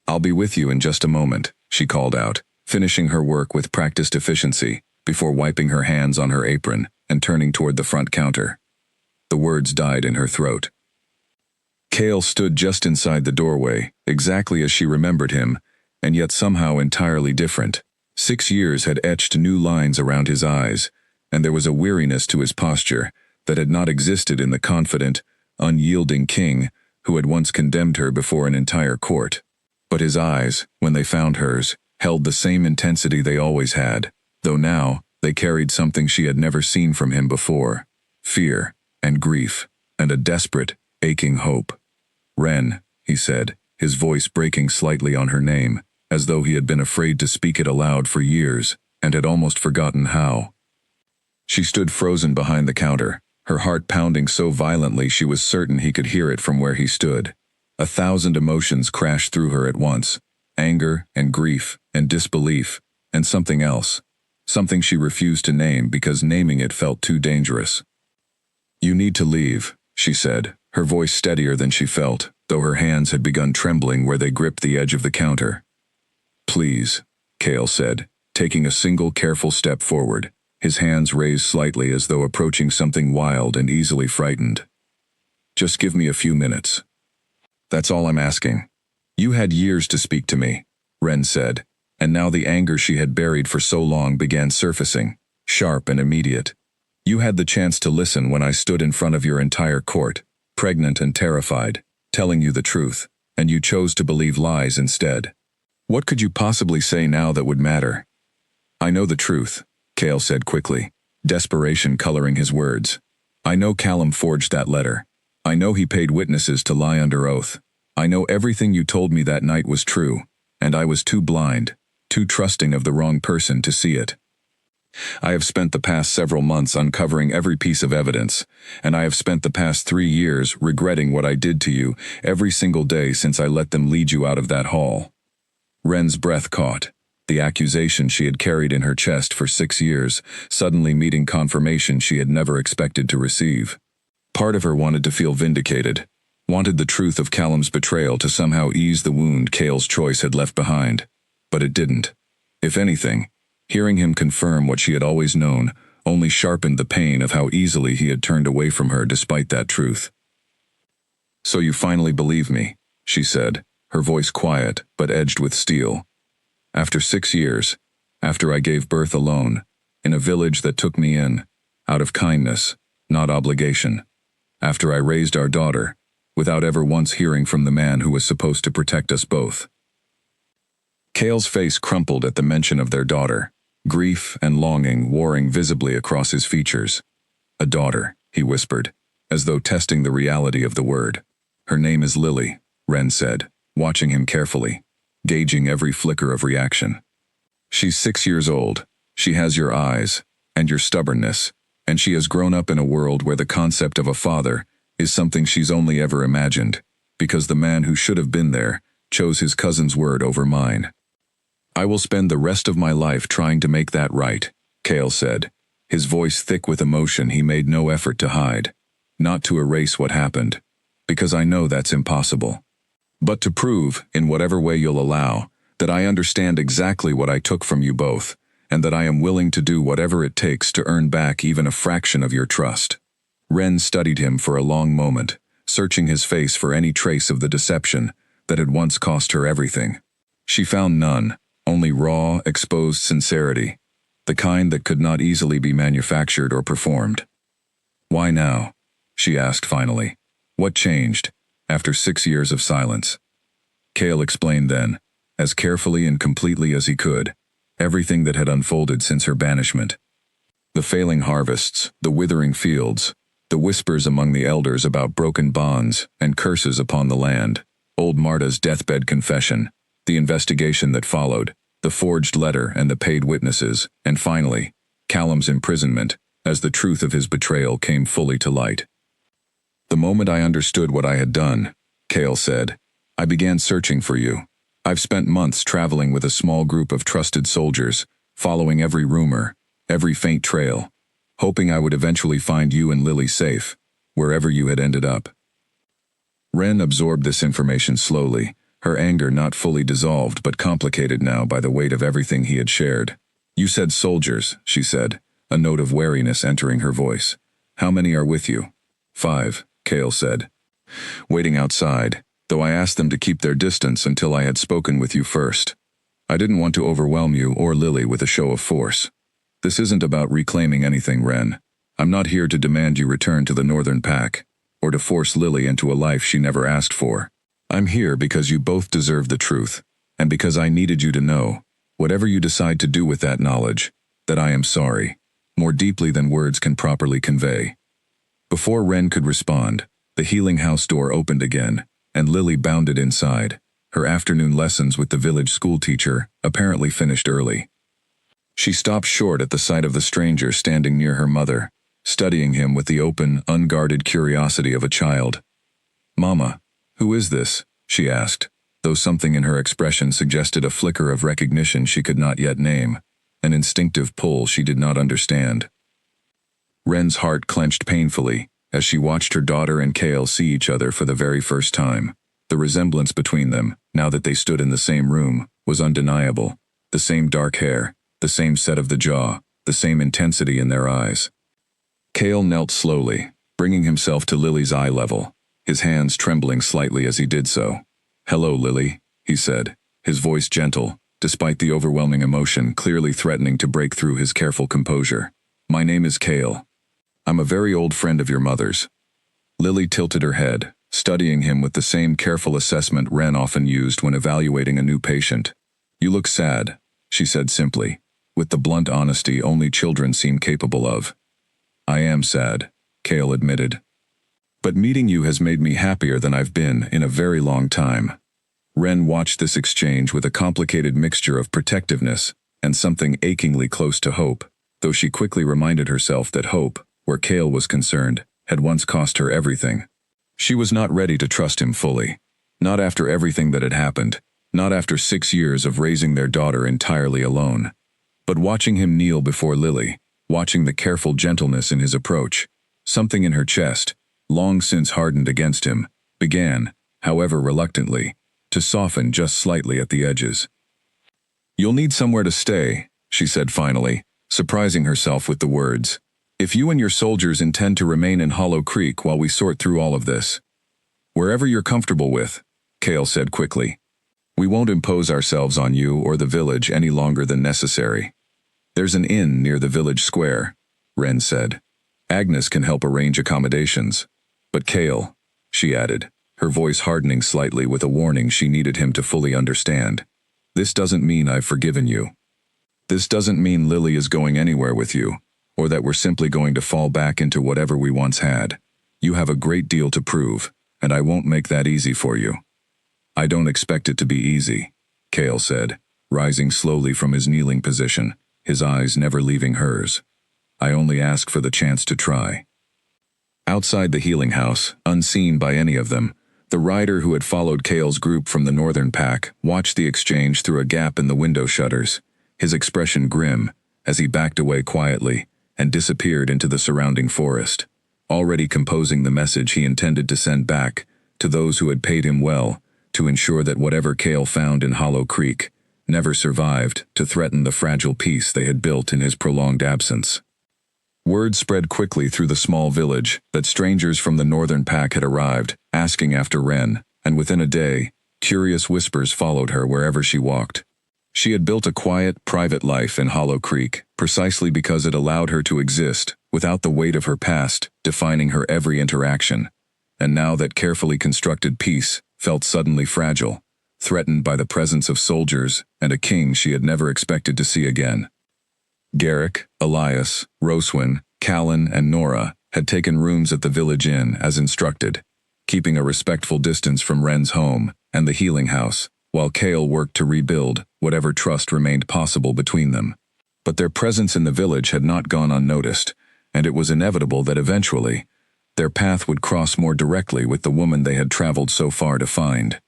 "I'll be with you in just a moment," she called out, finishing her work with practiced efficiency, before wiping her hands on her apron and turning toward the front counter. The words died in her throat. Cale stood just inside the doorway, exactly as she remembered him, and yet somehow entirely different. 6 years had etched new lines around his eyes, and there was a weariness to his posture that had not existed in the confident, unyielding king who had once condemned her before an entire court. But his eyes, when they found hers, held the same intensity they always had, though now they carried something she had never seen from him before: fear and grief and a desperate, aching hope. "Ren," he said, his voice breaking slightly on her name, as though he had been afraid to speak it aloud for years and had almost forgotten how. She stood frozen behind the counter, her heart pounding so violently she was certain he could hear it from where he stood. 1,000 emotions crashed through her at once: anger and grief and disbelief, and something else, something she refused to name because naming it felt too dangerous. "You need to leave," she said, her voice steadier than she felt, though her hands had begun trembling where they gripped the edge of the counter. "Please," Cale said, taking a single careful step forward, his hands raised slightly as though approaching something wild and easily frightened. "Just give me a few minutes. That's all I'm asking." "You had years to speak to me," Ren said, and now the anger she had buried for so long began surfacing, sharp and immediate. "You had the chance to listen when I stood in front of your entire court, pregnant and terrified, telling you the truth, and you chose to believe lies instead. What could you possibly say now that would matter?" "I know the truth," Cale said quickly, desperation coloring his words. "I know Callum forged that letter. I know he paid witnesses to lie under oath. I know everything you told me that night was true, and I was too blind, too trusting of the wrong person to see it. I have spent the past several months uncovering every piece of evidence, and I have spent the past 3 years regretting what I did to you every single day since I let them lead you out of that hall." Ren's breath caught, the accusation she had carried in her chest for 6 years, suddenly meeting confirmation she had never expected to receive. Part of her wanted to feel vindicated, wanted the truth of Callum's betrayal to somehow ease the wound Cale's choice had left behind, but it didn't. If anything, hearing him confirm what she had always known only sharpened the pain of how easily he had turned away from her despite that truth. "So you finally believe me," she said, her voice quiet but edged with steel. "After 6 years, after I gave birth alone, in a village that took me in, out of kindness, not obligation, after I raised our daughter, without ever once hearing from the man who was supposed to protect us both." Cale's face crumpled at the mention of their daughter, grief and longing warring visibly across his features. "A daughter," he whispered, as though testing the reality of the word. "Her name is Lily," Ren said, watching him carefully, gauging every flicker of reaction. "She's 6 years old, she has your eyes, and your stubbornness, and she has grown up in a world where the concept of a father is something she's only ever imagined, because the man who should have been there chose his cousin's word over mine. I will spend the rest of my life trying to make that right," Cale said, his voice thick with emotion he made no effort to hide. "Not to erase what happened, because I know that's impossible. But to prove, in whatever way you'll allow, that I understand exactly what I took from you both, and that I am willing to do whatever it takes to earn back even a fraction of your trust." Ren studied him for a long moment, searching his face for any trace of the deception that had once cost her everything. She found none, only raw, exposed sincerity, the kind that could not easily be manufactured or performed. "Why now?" she asked finally. "What changed, after 6 years of silence?" Cale explained then, as carefully and completely as he could, everything that had unfolded since her banishment. The failing harvests, the withering fields, the whispers among the elders about broken bonds and curses upon the land, old Marta's deathbed confession, the investigation that followed, the forged letter and the paid witnesses, and finally, Callum's imprisonment, as the truth of his betrayal came fully to light. The moment I understood what I had done, Cale said, I began searching for you. I've spent months traveling with a small group of trusted soldiers, following every rumor, every faint trail, hoping I would eventually find you and Lily safe, wherever you had ended up. Ren absorbed this information slowly, her anger not fully dissolved but complicated now by the weight of everything he had shared. You said soldiers, she said, a note of wariness entering her voice. How many are with you? 5, Cale said. Waiting outside, though I asked them to keep their distance until I had spoken with you first. I didn't want to overwhelm you or Lily with a show of force. This isn't about reclaiming anything, Ren. I'm not here to demand you return to the Northern Pack, or to force Lily into a life she never asked for. I'm here because you both deserve the truth, and because I needed you to know, whatever you decide to do with that knowledge, that I am sorry, more deeply than words can properly convey. Before Ren could respond, the healing house door opened again, and Lily bounded inside, her afternoon lessons with the village schoolteacher apparently finished early. She stopped short at the sight of the stranger standing near her mother, studying him with the open, unguarded curiosity of a child. Mama, who is this? She asked, though something in her expression suggested a flicker of recognition she could not yet name, an instinctive pull she did not understand. Ren's heart clenched painfully as she watched her daughter and Cale see each other for the very first time. The resemblance between them, now that they stood in the same room, was undeniable. The same dark hair, the same set of the jaw, the same intensity in their eyes. Cale knelt slowly, bringing himself to Lily's eye level, his hands trembling slightly as he did so. Hello, Lily, he said, his voice gentle, despite the overwhelming emotion clearly threatening to break through his careful composure. My name is Cale. I'm a very old friend of your mother's. Lily tilted her head, studying him with the same careful assessment Ren often used when evaluating a new patient. You look sad, she said simply, with the blunt honesty only children seem capable of. I am sad, Cale admitted. But meeting you has made me happier than I've been in a very long time. Ren watched this exchange with a complicated mixture of protectiveness and something achingly close to hope, though she quickly reminded herself that hope, where Cale was concerned, had once cost her everything. She was not ready to trust him fully. Not after everything that had happened, not after 6 years of raising their daughter entirely alone. But watching him kneel before Lily, watching the careful gentleness in his approach, something in her chest, long since hardened against him, began, however reluctantly, to soften just slightly at the edges. You'll need somewhere to stay, she said finally, surprising herself with the words. If you and your soldiers intend to remain in Hollow Creek while we sort through all of this. Wherever you're comfortable with, Cale said quickly. We won't impose ourselves on you or the village any longer than necessary. There's an inn near the village square, Ren said. Agnes can help arrange accommodations. But Cale, she added, her voice hardening slightly with a warning she needed him to fully understand. This doesn't mean I've forgiven you. This doesn't mean Lily is going anywhere with you, or that we're simply going to fall back into whatever we once had. You have a great deal to prove, and I won't make that easy for you. I don't expect it to be easy, Cale said, rising slowly from his kneeling position, his eyes never leaving hers. I only ask for the chance to try. Outside the healing house, unseen by any of them, the rider who had followed Cale's group from the Northern Pack watched the exchange through a gap in the window shutters, his expression grim, as he backed away quietly and disappeared into the surrounding forest, already composing the message he intended to send back to those who had paid him well to ensure that whatever Cale found in Hollow Creek never survived to threaten the fragile peace they had built in his prolonged absence. Word spread quickly through the small village that strangers from the Northern Pack had arrived, asking after Ren, and within a day, curious whispers followed her wherever she walked. She had built a quiet, private life in Hollow Creek, precisely because it allowed her to exist, without the weight of her past defining her every interaction. And now that carefully constructed peace felt suddenly fragile, threatened by the presence of soldiers and a king she had never expected to see again. Garrick, Elias, Roswin, Callan, and Nora had taken rooms at the village inn as instructed, keeping a respectful distance from Ren's home and the healing house, while Kale worked to rebuild whatever trust remained possible between them. But their presence in the village had not gone unnoticed, and it was inevitable that eventually, their path would cross more directly with the woman they had traveled so far to find.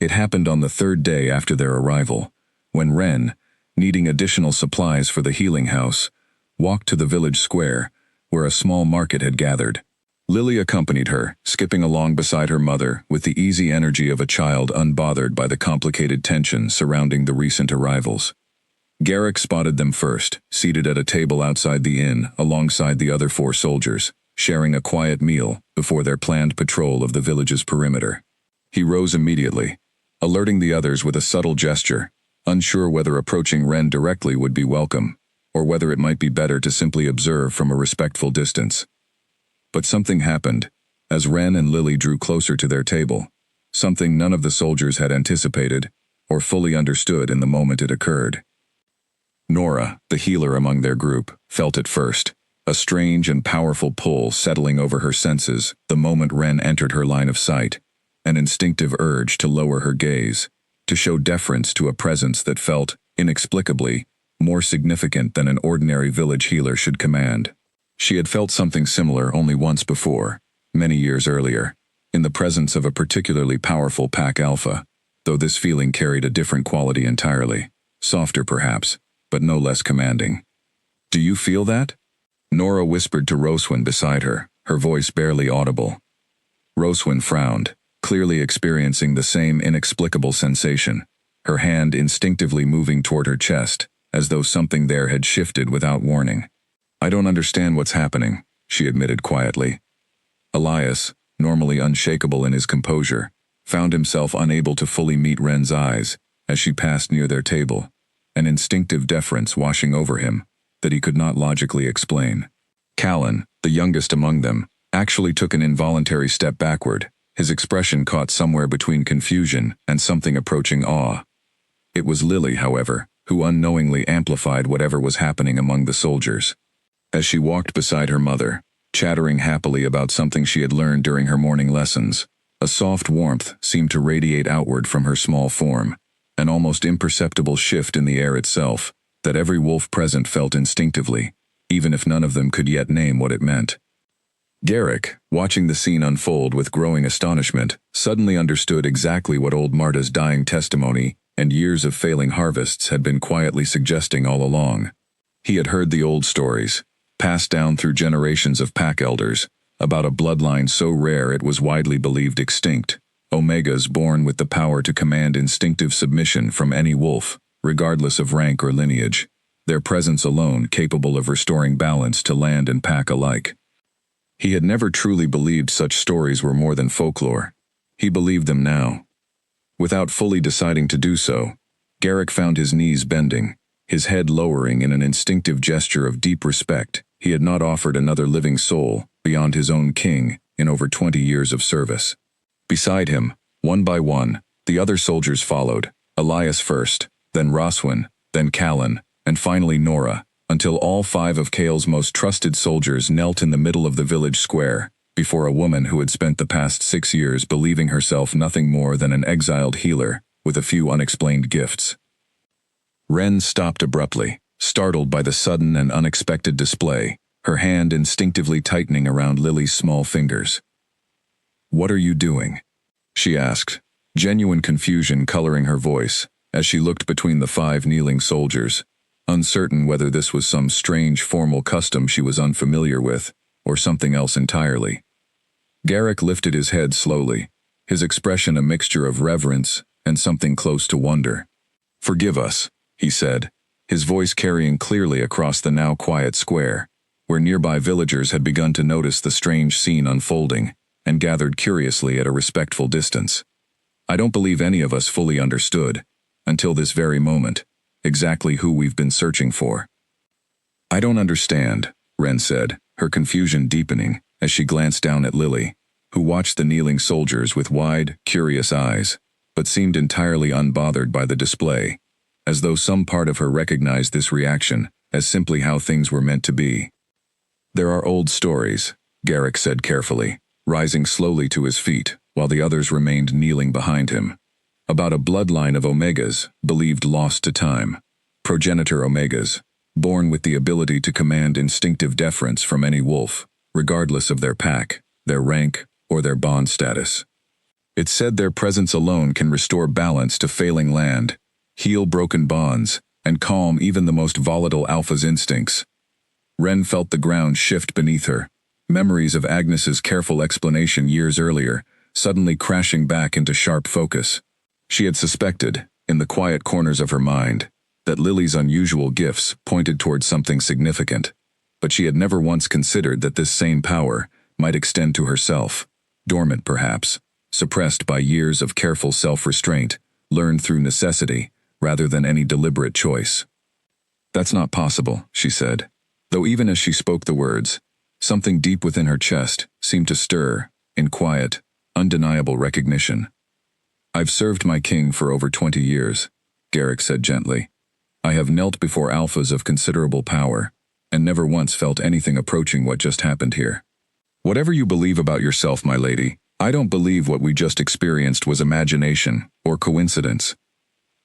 It happened on the third day after their arrival, when Ren, needing additional supplies for the healing house, walked to the village square, where a small market had gathered. Lily accompanied her, skipping along beside her mother with the easy energy of a child unbothered by the complicated tension surrounding the recent arrivals. Garrick spotted them first, seated at a table outside the inn alongside the other 4 soldiers, sharing a quiet meal before their planned patrol of the village's perimeter. He rose immediately, alerting the others with a subtle gesture, unsure whether approaching Ren directly would be welcome, or whether it might be better to simply observe from a respectful distance. But something happened, as Ren and Lily drew closer to their table, something none of the soldiers had anticipated or fully understood in the moment it occurred. Nora, the healer among their group, felt it first, a strange and powerful pull settling over her senses the moment Ren entered her line of sight, an instinctive urge to lower her gaze, to show deference to a presence that felt, inexplicably, more significant than an ordinary village healer should command. She had felt something similar only once before, many years earlier, in the presence of a particularly powerful pack alpha, though this feeling carried a different quality entirely, softer perhaps, but no less commanding. "Do you feel that?" Nora whispered to Roswin beside her, her voice barely audible. Roswin frowned, clearly experiencing the same inexplicable sensation, her hand instinctively moving toward her chest, as though something there had shifted without warning. "I don't understand what's happening," she admitted quietly. Elias, normally unshakable in his composure, found himself unable to fully meet Ren's eyes as she passed near their table, an instinctive deference washing over him that he could not logically explain. Callan, the youngest among them, actually took an involuntary step backward, his expression caught somewhere between confusion and something approaching awe. It was Lily, however, who unknowingly amplified whatever was happening among the soldiers. As she walked beside her mother, chattering happily about something she had learned during her morning lessons, a soft warmth seemed to radiate outward from her small form, an almost imperceptible shift in the air itself that every wolf present felt instinctively, even if none of them could yet name what it meant. Garrick, watching the scene unfold with growing astonishment, suddenly understood exactly what old Marta's dying testimony and years of failing harvests had been quietly suggesting all along. He had heard the old stories, passed down through generations of pack elders, about a bloodline so rare it was widely believed extinct, Omegas born with the power to command instinctive submission from any wolf, regardless of rank or lineage, their presence alone capable of restoring balance to land and pack alike. He had never truly believed such stories were more than folklore. He believed them now. Without fully deciding to do so, Garrick found his knees bending, his head lowering in an instinctive gesture of deep respect he had not offered another living soul beyond his own king in over 20 years of service. Beside him, one by one, the other soldiers followed, Elias first, then Roswin, then Callan, and finally Nora, until all 5 of Kale's most trusted soldiers knelt in the middle of the village square, before a woman who had spent the past 6 years believing herself nothing more than an exiled healer with a few unexplained gifts. Ren stopped abruptly, startled by the sudden and unexpected display, her hand instinctively tightening around Lily's small fingers. "What are you doing?" she asked, genuine confusion coloring her voice, as she looked between the 5 kneeling soldiers, uncertain whether this was some strange formal custom she was unfamiliar with, or something else entirely. Garrick lifted his head slowly, his expression a mixture of reverence and something close to wonder. "Forgive us," he said, his voice carrying clearly across the now quiet square, where nearby villagers had begun to notice the strange scene unfolding, and gathered curiously at a respectful distance. "I don't believe any of us fully understood, until this very moment, exactly who we've been searching for." "I don't understand," Ren said, her confusion deepening as she glanced down at Lily, who watched the kneeling soldiers with wide, curious eyes, but seemed entirely unbothered by the display, as though some part of her recognized this reaction as simply how things were meant to be. "There are old stories," Garrick said carefully, rising slowly to his feet while the others remained kneeling behind him, about a bloodline of Omegas, believed lost to time. Progenitor Omegas, born with the ability to command instinctive deference from any wolf, regardless of their pack, their rank, or their bond status. It's said their presence alone can restore balance to failing land, heal broken bonds, and calm even the most volatile alpha's instincts. Ren felt the ground shift beneath her, memories of Agnes's careful explanation years earlier, suddenly crashing back into sharp focus. She had suspected, in the quiet corners of her mind, that Lily's unusual gifts pointed towards something significant, but she had never once considered that this same power might extend to herself, dormant perhaps, suppressed by years of careful self-restraint, learned through necessity, rather than any deliberate choice. "That's not possible," she said, though even as she spoke the words, something deep within her chest seemed to stir, in quiet, undeniable recognition. "I've served my king for over 20 years, Garrick said gently. "I have knelt before alphas of considerable power, and never once felt anything approaching what just happened here. Whatever you believe about yourself, my lady, I don't believe what we just experienced was imagination or coincidence."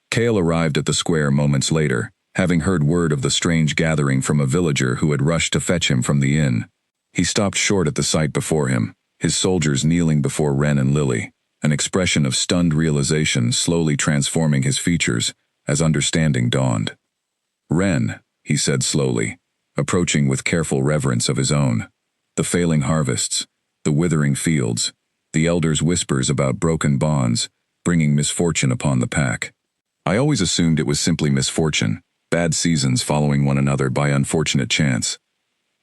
Kale arrived at the square moments later, having heard word of the strange gathering from a villager who had rushed to fetch him from the inn. He stopped short at the sight before him, his soldiers kneeling before Ren and Lily, an expression of stunned realization slowly transforming his features as understanding dawned. "Ren," he said slowly, approaching with careful reverence of his own. "The failing harvests, the withering fields, the elders' whispers about broken bonds, bringing misfortune upon the pack. I always assumed it was simply misfortune, bad seasons following one another by unfortunate chance.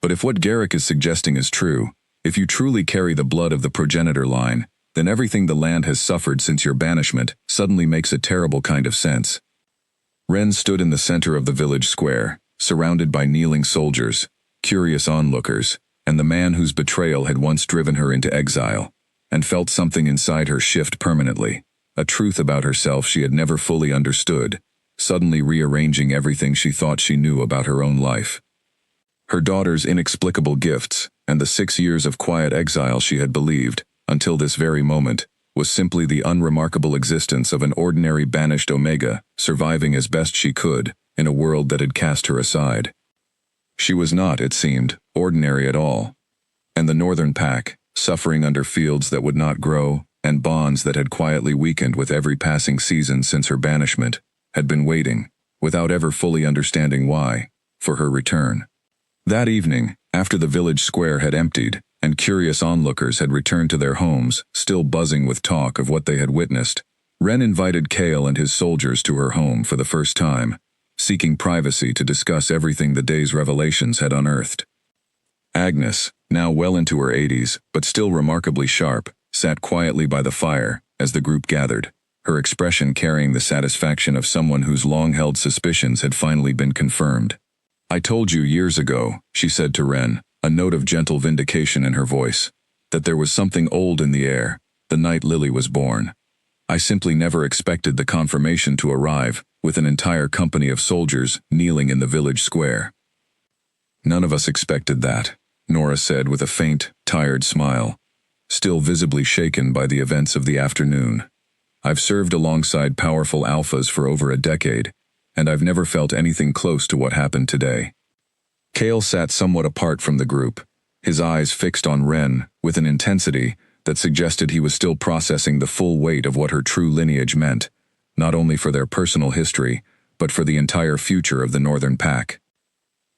But if what Garrick is suggesting is true, if you truly carry the blood of the progenitor line, then everything the land has suffered since your banishment suddenly makes a terrible kind of sense." Ren stood in the center of the village square, surrounded by kneeling soldiers, curious onlookers, and the man whose betrayal had once driven her into exile, and felt something inside her shift permanently, a truth about herself she had never fully understood, suddenly rearranging everything she thought she knew about her own life. Her daughter's inexplicable gifts, and the 6 years of quiet exile she had believed, until this very moment, was simply the unremarkable existence of an ordinary banished Omega, surviving as best she could, in a world that had cast her aside. She was not, it seemed, ordinary at all. And the northern pack, suffering under fields that would not grow, and bonds that had quietly weakened with every passing season since her banishment, had been waiting, without ever fully understanding why, for her return. That evening, after the village square had emptied, and curious onlookers had returned to their homes, still buzzing with talk of what they had witnessed, Ren invited Kale and his soldiers to her home for the first time, seeking privacy to discuss everything the day's revelations had unearthed. Agnes, now well into her 80s, but still remarkably sharp, sat quietly by the fire as the group gathered, her expression carrying the satisfaction of someone whose long-held suspicions had finally been confirmed. "I told you years ago," she said to Ren, a note of gentle vindication in her voice, "that there was something old in the air, the night Lily was born. I simply never expected the confirmation to arrive, with an entire company of soldiers kneeling in the village square." "None of us expected that," Nora said with a faint, tired smile, still visibly shaken by the events of the afternoon. "I've served alongside powerful alphas for over a decade, and I've never felt anything close to what happened today." Kale sat somewhat apart from the group, his eyes fixed on Ren with an intensity that suggested he was still processing the full weight of what her true lineage meant, not only for their personal history, but for the entire future of the Northern Pack.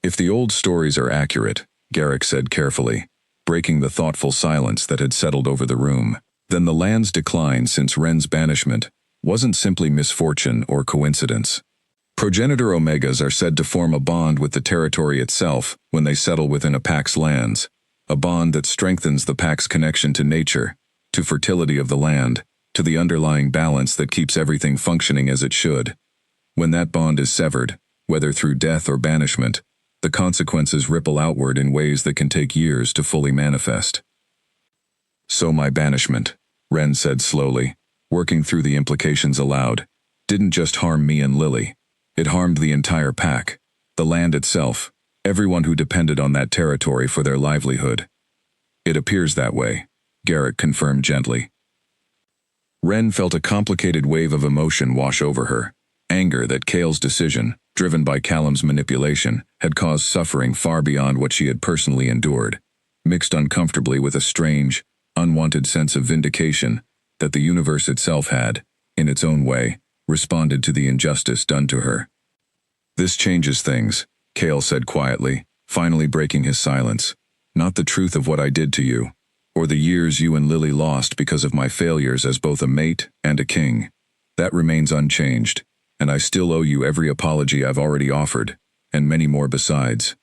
"If the old stories are accurate," Garrick said carefully, breaking the thoughtful silence that had settled over the room, "then the land's decline since Ren's banishment wasn't simply misfortune or coincidence. Progenitor Omegas are said to form a bond with the territory itself when they settle within a pack's lands, a bond that strengthens the pack's connection to nature, to fertility of the land, to the underlying balance that keeps everything functioning as it should. When that bond is severed, whether through death or banishment, the consequences ripple outward in ways that can take years to fully manifest." "So my banishment," Ren said slowly, working through the implications aloud, "didn't just harm me and Lily. It harmed the entire pack, the land itself, everyone who depended on that territory for their livelihood." "It appears that way," Garrick confirmed gently. Ren felt a complicated wave of emotion wash over her. Anger that Kale's decision, driven by Callum's manipulation, had caused suffering far beyond what she had personally endured, mixed uncomfortably with a strange, unwanted sense of vindication that the universe itself had, in its own way, responded to the injustice done to her. "This changes things," Kale said quietly, finally breaking his silence. "Not the truth of what I did to you, or the years you and Lily lost because of my failures as both a mate and a king. That remains unchanged, and I still owe you every apology I've already offered, and many more besides.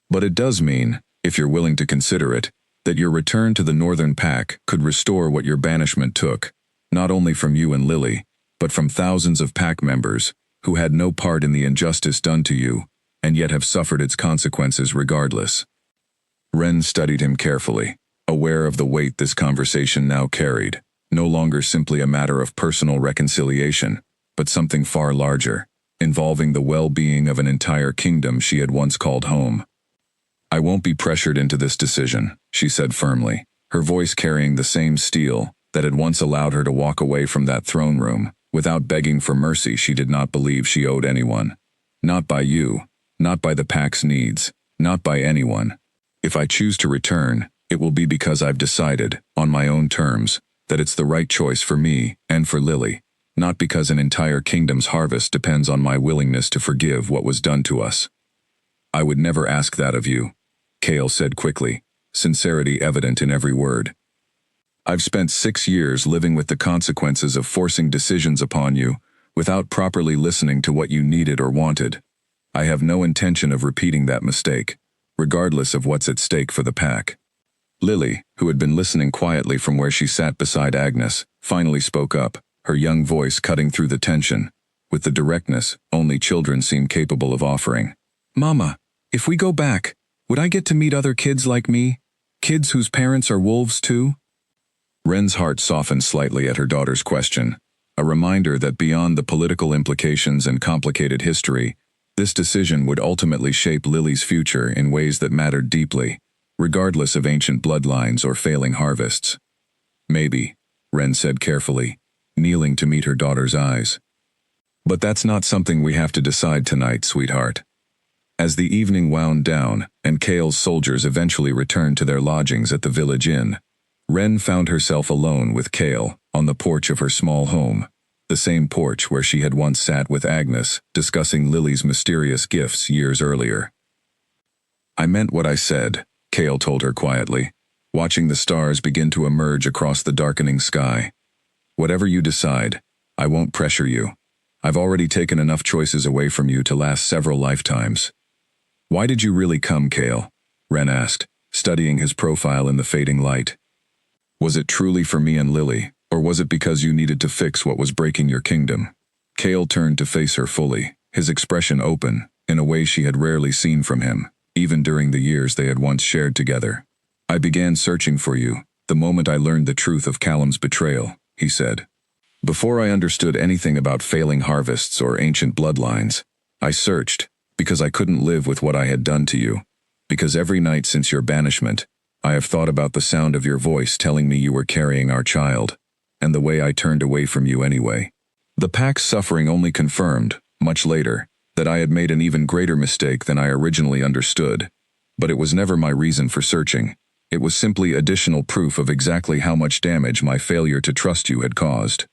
But it does mean, if you're willing to consider it, that your return to the Northern Pack could restore what your banishment took, not only from you and Lily, but from thousands of pack members who had no part in the injustice done to you, and yet have suffered its consequences regardless." Ren studied him carefully, aware of the weight this conversation now carried, no longer simply a matter of personal reconciliation, but something far larger, involving the well-being of an entire kingdom she had once called home. "I won't be pressured into this decision," she said firmly, her voice carrying the same steel that had once allowed her to walk away from that throne room without begging for mercy she did not believe she owed anyone. "Not by you, not by the pack's needs, not by anyone. If I choose to return, it will be because I've decided, on my own terms, that it's the right choice for me and for Lily, not because an entire kingdom's harvest depends on my willingness to forgive what was done to us." "I would never ask that of you," Kale said quickly, sincerity evident in every word. "I've spent 6 years living with the consequences of forcing decisions upon you without properly listening to what you needed or wanted. I have no intention of repeating that mistake, regardless of what's at stake for the pack." Lily, who had been listening quietly from where she sat beside Agnes, finally spoke up, her young voice cutting through the tension, with the directness only children seem capable of offering. "Mama, if we go back, would I get to meet other kids like me? Kids whose parents are wolves too?" Ren's heart softened slightly at her daughter's question, a reminder that beyond the political implications and complicated history, this decision would ultimately shape Lily's future in ways that mattered deeply, regardless of ancient bloodlines or failing harvests. "Maybe," Ren said carefully, kneeling to meet her daughter's eyes. "But that's not something we have to decide tonight, sweetheart." As the evening wound down, and Kale's soldiers eventually returned to their lodgings at the village inn, Ren found herself alone with Kale on the porch of her small home, the same porch where she had once sat with Agnes, discussing Lily's mysterious gifts years earlier. "I meant what I said," Kale told her quietly, watching the stars begin to emerge across the darkening sky. "Whatever you decide, I won't pressure you. I've already taken enough choices away from you to last several lifetimes." "Why did you really come, Kale?" Ren asked, studying his profile in the fading light. "Was it truly for me and Lily, or was it because you needed to fix what was breaking your kingdom?" Kale turned to face her fully, his expression open, in a way she had rarely seen from him, even during the years they had once shared together. "I began searching for you the moment I learned the truth of Callum's betrayal," he said. "Before I understood anything about failing harvests or ancient bloodlines, I searched, because I couldn't live with what I had done to you, because every night since your banishment, I have thought about the sound of your voice telling me you were carrying our child, and the way I turned away from you anyway. The pack's suffering only confirmed, much later, that I had made an even greater mistake than I originally understood, but it was never my reason for searching. It was simply additional proof of exactly how much damage my failure to trust you had caused."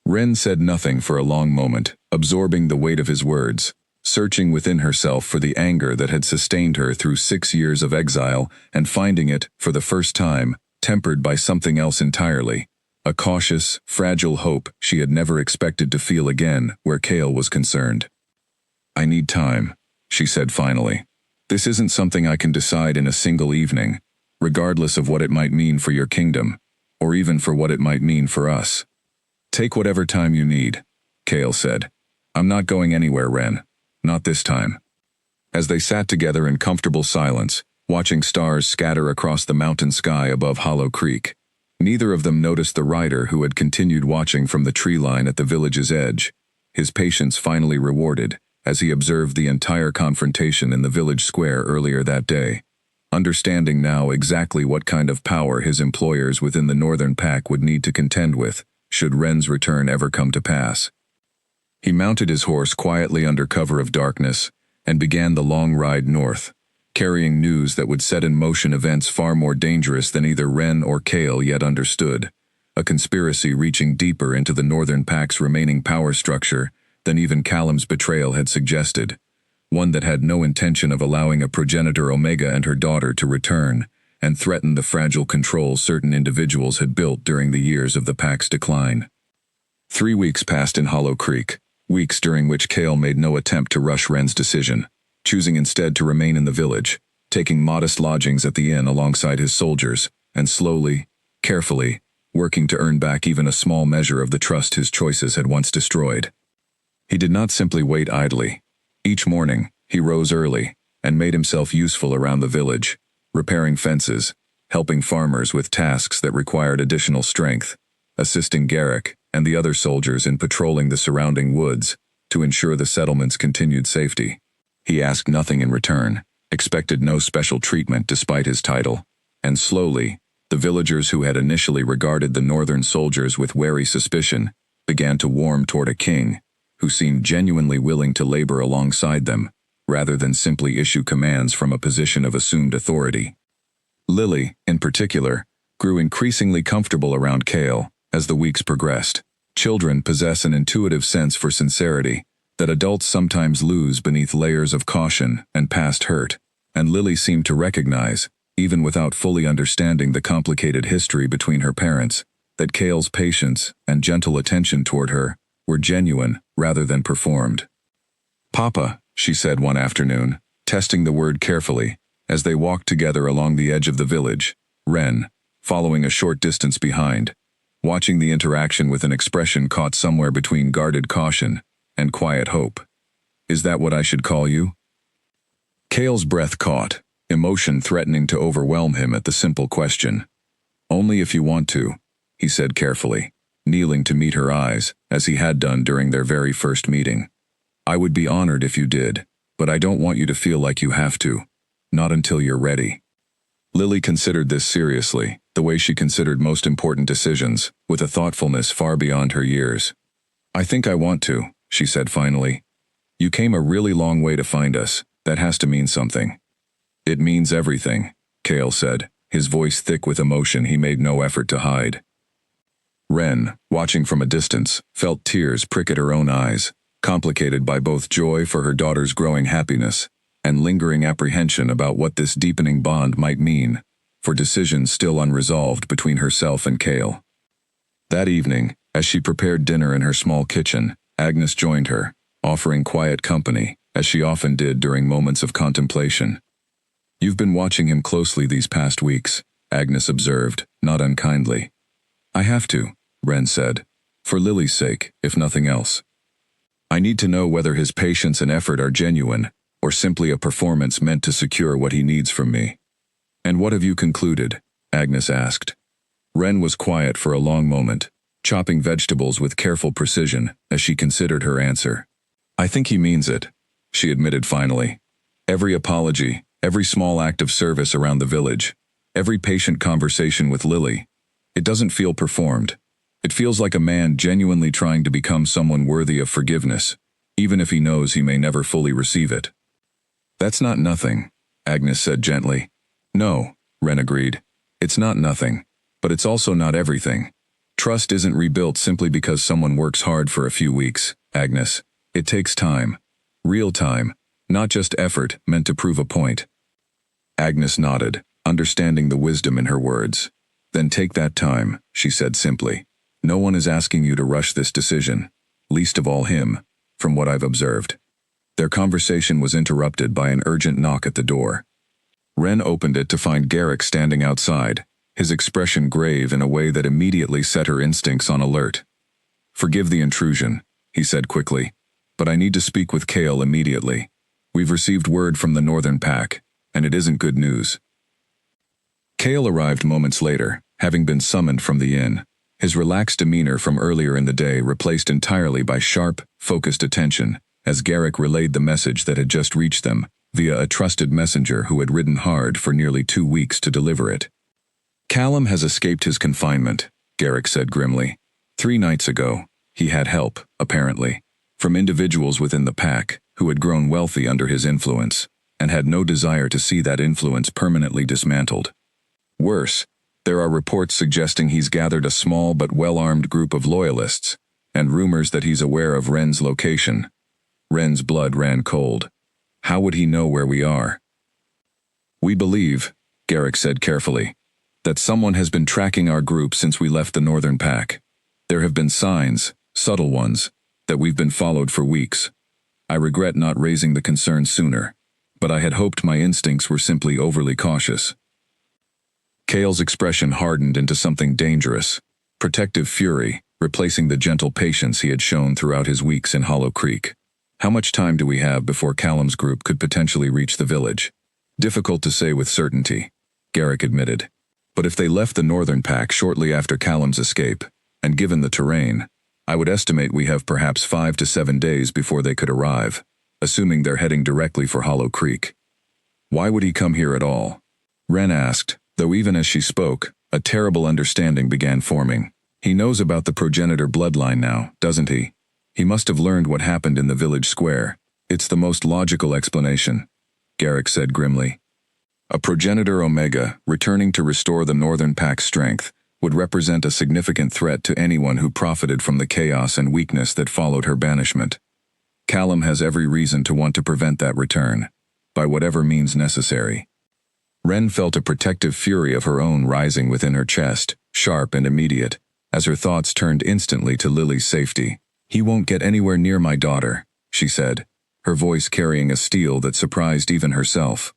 Ren said nothing for a long moment, absorbing the weight of his words, searching within herself for the anger that had sustained her through 6 years of exile and finding it, for the first time, tempered by something else entirely, a cautious, fragile hope she had never expected to feel again where Kale was concerned. "I need time," she said finally. "This isn't something I can decide in a single evening, regardless of what it might mean for your kingdom, or even for what it might mean for us." "Take whatever time you need," Kale said. "I'm not going anywhere, Ren. Not this time." As they sat together in comfortable silence, watching stars scatter across the mountain sky above Hollow Creek, neither of them noticed the rider who had continued watching from the tree line at the village's edge, his patience finally rewarded as he observed the entire confrontation in the village square earlier that day, understanding now exactly what kind of power his employers within the Northern Pack would need to contend with should Ren's return ever come to pass. He mounted his horse quietly under cover of darkness and began the long ride north, carrying news that would set in motion events far more dangerous than either Ren or Kale yet understood, a conspiracy reaching deeper into the Northern Pack's remaining power structure than even Callum's betrayal had suggested, one that had no intention of allowing a progenitor Omega and her daughter to return and threaten the fragile control certain individuals had built during the years of the Pack's decline. 3 weeks passed in Hollow Creek, weeks during which Kale made no attempt to rush Ren's decision, choosing instead to remain in the village, taking modest lodgings at the inn alongside his soldiers, and slowly, carefully, working to earn back even a small measure of the trust his choices had once destroyed. He did not simply wait idly. Each morning, he rose early and made himself useful around the village, repairing fences, helping farmers with tasks that required additional strength, assisting Garrick and the other soldiers in patrolling the surrounding woods to ensure the settlement's continued safety. He asked nothing in return, expected no special treatment despite his title, and slowly, the villagers who had initially regarded the northern soldiers with wary suspicion began to warm toward a king who seemed genuinely willing to labor alongside them, rather than simply issue commands from a position of assumed authority. Lily, in particular, grew increasingly comfortable around Kale as the weeks progressed. Children possess an intuitive sense for sincerity that adults sometimes lose beneath layers of caution and past hurt, and Lily seemed to recognize, even without fully understanding the complicated history between her parents, that Kale's patience and gentle attention toward her were genuine rather than performed. "Papa," she said one afternoon, testing the word carefully, as they walked together along the edge of the village, Ren, following a short distance behind, watching the interaction with an expression caught somewhere between guarded caution and quiet hope. "Is that what I should call you?" Kale's breath caught, emotion threatening to overwhelm him at the simple question. "Only if you want to," he said carefully, kneeling to meet her eyes, as he had done during their very first meeting. "I would be honored if you did, but I don't want you to feel like you have to. Not until you're ready." Lily considered this seriously, the way she considered most important decisions, with a thoughtfulness far beyond her years. "I think I want to," she said finally. "You came a really long way to find us. That has to mean something." "It means everything," Kale said, his voice thick with emotion he made no effort to hide. Ren, watching from a distance, felt tears prick at her own eyes, complicated by both joy for her daughter's growing happiness and lingering apprehension about what this deepening bond might mean for decisions still unresolved between herself and Kale. That evening, as she prepared dinner in her small kitchen, Agnes joined her, offering quiet company, as she often did during moments of contemplation. "You've been watching him closely these past weeks," Agnes observed, not unkindly. "I have to," Ren said, "for Lily's sake, if nothing else. I need to know whether his patience and effort are genuine, or simply a performance meant to secure what he needs from me." "And what have you concluded?" Agnes asked. Ren was quiet for a long moment, chopping vegetables with careful precision as she considered her answer. "I think he means it," she admitted finally. "Every apology, every small act of service around the village, every patient conversation with Lily, it doesn't feel performed. It feels like a man genuinely trying to become someone worthy of forgiveness, even if he knows he may never fully receive it." "That's not nothing," Agnes said gently. "No," Ren agreed. "It's not nothing, but it's also not everything. Trust isn't rebuilt simply because someone works hard for a few weeks, Agnes. It takes time. Real time, not just effort meant to prove a point." Agnes nodded, understanding the wisdom in her words. "Then take that time," she said simply. "No one is asking you to rush this decision, least of all him, from what I've observed." Their conversation was interrupted by an urgent knock at the door. Ren opened it to find Garrick standing outside, his expression grave in a way that immediately set her instincts on alert. "Forgive the intrusion," he said quickly, "but I need to speak with Kale immediately. We've received word from the Northern Pack, and it isn't good news." Kale arrived moments later, having been summoned from the inn, his relaxed demeanor from earlier in the day replaced entirely by sharp, focused attention, as Garrick relayed the message that had just reached them, via a trusted messenger who had ridden hard for nearly 2 weeks to deliver it. "Callum has escaped his confinement," Garrick said grimly. 3 nights ago, he had help, apparently, from individuals within the pack who had grown wealthy under his influence and had no desire to see that influence permanently dismantled. Worse, there are reports suggesting he's gathered a small but well-armed group of loyalists, and rumors that he's aware of Ren's location. Ren's blood ran cold. How would he know where we are? We believe, Garrick said carefully, that someone has been tracking our group since we left the northern pack. There have been signs, subtle ones, that we've been followed for weeks. I regret not raising the concern sooner, but I had hoped my instincts were simply overly cautious. Cale's expression hardened into something dangerous, protective fury, replacing the gentle patience he had shown throughout his weeks in Hollow Creek. How much time do we have before Callum's group could potentially reach the village? Difficult to say with certainty, Garrick admitted. But if they left the northern pack shortly after Callum's escape, and given the terrain, I would estimate we have perhaps 5 to 7 days before they could arrive, assuming they're heading directly for Hollow Creek. Why would he come here at all? Ren asked, though even as she spoke, a terrible understanding began forming. He knows about the progenitor bloodline now, doesn't he? He must have learned what happened in the village square. It's the most logical explanation, Garrick said grimly. A progenitor Omega, returning to restore the Northern Pack's strength, would represent a significant threat to anyone who profited from the chaos and weakness that followed her banishment. Callum has every reason to want to prevent that return, by whatever means necessary. Ren felt a protective fury of her own rising within her chest, sharp and immediate, as her thoughts turned instantly to Lily's safety. "He won't get anywhere near my daughter," she said, her voice carrying a steel that surprised even herself.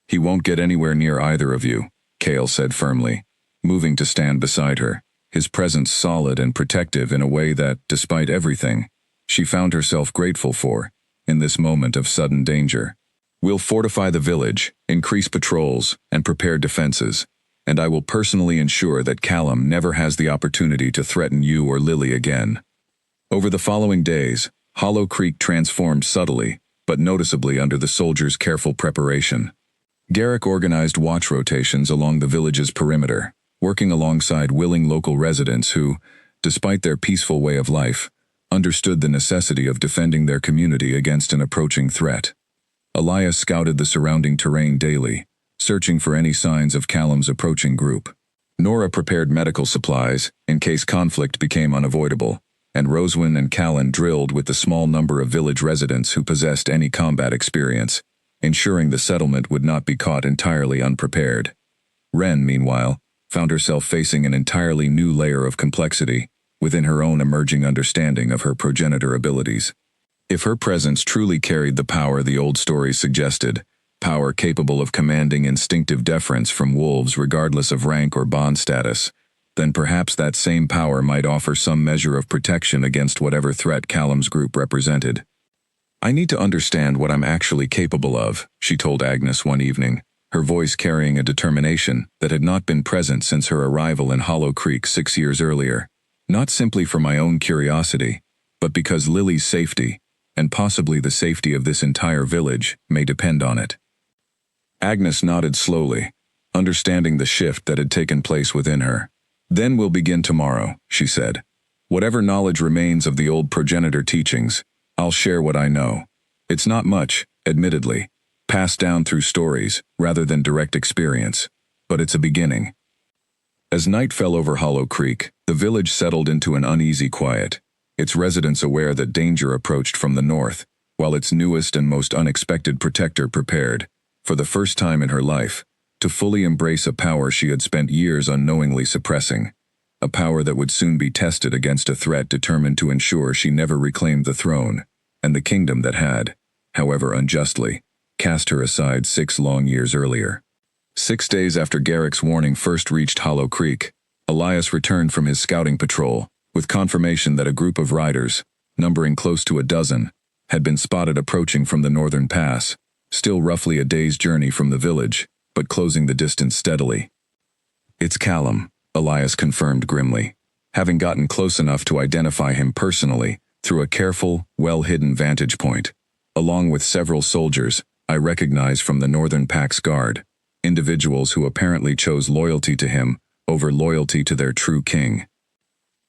"He won't get anywhere near either of you," Cale said firmly, moving to stand beside her, his presence solid and protective in a way that, despite everything, she found herself grateful for, in this moment of sudden danger. "We'll fortify the village, increase patrols, and prepare defenses, and I will personally ensure that Callum never has the opportunity to threaten you or Lily again." Over the following days, Hollow Creek transformed subtly, but noticeably under the soldiers' careful preparation. Garrick organized watch rotations along the village's perimeter, working alongside willing local residents who, despite their peaceful way of life, understood the necessity of defending their community against an approaching threat. Elias scouted the surrounding terrain daily, searching for any signs of Callum's approaching group. Nora prepared medical supplies in case conflict became unavoidable, and Roswin and Callan drilled with the small number of village residents who possessed any combat experience, ensuring the settlement would not be caught entirely unprepared. Ren, meanwhile, found herself facing an entirely new layer of complexity within her own emerging understanding of her progenitor abilities. If her presence truly carried the power the old stories suggested, power capable of commanding instinctive deference from wolves regardless of rank or bond status, then perhaps that same power might offer some measure of protection against whatever threat Callum's group represented. "I need to understand what I'm actually capable of," she told Agnes one evening, her voice carrying a determination that had not been present since her arrival in Hollow Creek 6 years earlier. "Not simply for my own curiosity, but because Lily's safety, and possibly the safety of this entire village, may depend on it." Agnes nodded slowly, understanding the shift that had taken place within her. "Then we'll begin tomorrow," she said. "Whatever knowledge remains of the old progenitor teachings, I'll share what I know. It's not much, admittedly, passed down through stories rather than direct experience, but it's a beginning." As night fell over Hollow Creek, the village settled into an uneasy quiet, its residents aware that danger approached from the north, while its newest and most unexpected protector prepared, for the first time in her life, to fully embrace a power she had spent years unknowingly suppressing, a power that would soon be tested against a threat determined to ensure she never reclaimed the throne, and the kingdom that had, however unjustly, cast her aside 6 long years earlier. 6 days after Garrick's warning first reached Hollow Creek, Elias returned from his scouting patrol, with confirmation that a group of riders, numbering close to a dozen, had been spotted approaching from the northern pass, still roughly a day's journey from the village, but closing the distance steadily. "It's Callum," Elias confirmed grimly, having gotten close enough to identify him personally through a careful, well-hidden vantage point. "Along with several soldiers I recognize from the Northern Pack's guard, individuals who apparently chose loyalty to him over loyalty to their true king."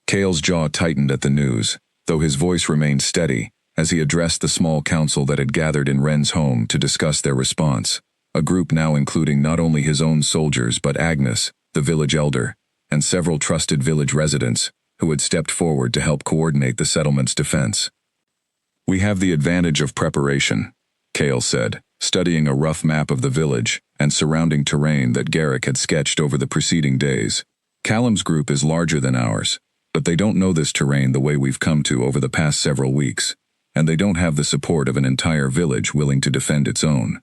Kale's jaw tightened at the news, though his voice remained steady, as he addressed the small council that had gathered in Ren's home to discuss their response, a group now including not only his own soldiers but Agnes, the village elder, and several trusted village residents, who had stepped forward to help coordinate the settlement's defense. "We have the advantage of preparation," Kale said, studying a rough map of the village and surrounding terrain that Garrick had sketched over the preceding days. "Callum's group is larger than ours, but they don't know this terrain the way we've come to over the past several weeks, and they don't have the support of an entire village willing to defend its own."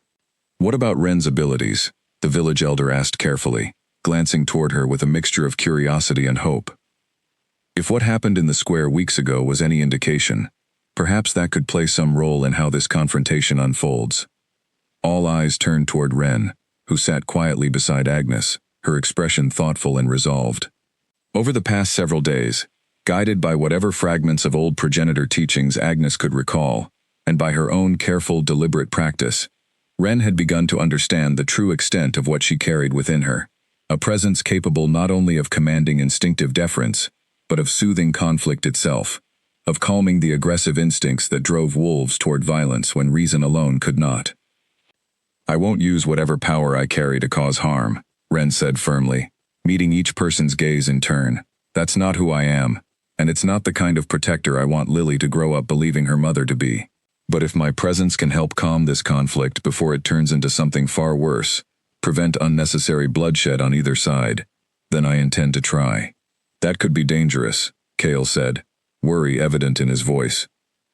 "What about Ren's abilities?" the village elder asked carefully, glancing toward her with a mixture of curiosity and hope. If what happened in the square weeks ago was any indication, perhaps that could play some role in how this confrontation unfolds. All eyes turned toward Ren, who sat quietly beside Agnes, her expression thoughtful and resolved. Over the past several days, guided by whatever fragments of old progenitor teachings Agnes could recall, and by her own careful, deliberate practice, Ren had begun to understand the true extent of what she carried within her, a presence capable not only of commanding instinctive deference, but of soothing conflict itself, of calming the aggressive instincts that drove wolves toward violence when reason alone could not. "I won't use whatever power I carry to cause harm," Ren said firmly, meeting each person's gaze in turn. "That's not who I am, and it's not the kind of protector I want Lily to grow up believing her mother to be. But if my presence can help calm this conflict before it turns into something far worse, prevent unnecessary bloodshed on either side, then I intend to try." "That could be dangerous," Kale said, worry evident in his voice.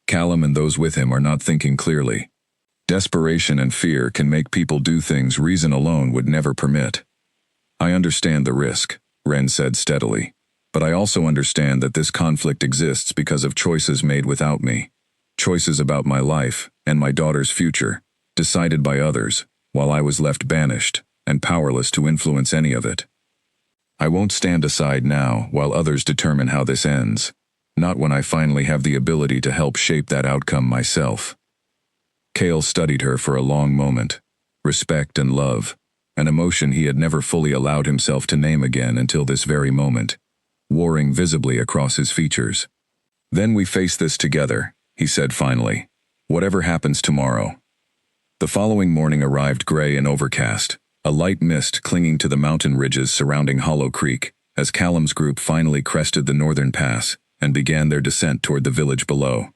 "Callum and those with him are not thinking clearly. Desperation and fear can make people do things reason alone would never permit." "I understand the risk," Ren said steadily, "but I also understand that this conflict exists because of choices made without me. Choices about my life and my daughter's future, decided by others, while I was left banished and powerless to influence any of it. I won't stand aside now while others determine how this ends, not when I finally have the ability to help shape that outcome myself." Kale studied her for a long moment. Respect and love, an emotion he had never fully allowed himself to name again until this very moment, warring visibly across his features. "Then we face this together," he said finally, "whatever happens tomorrow." The following morning arrived gray and overcast, a light mist clinging to the mountain ridges surrounding Hollow Creek, as Callum's group finally crested the northern pass and began their descent toward the village below.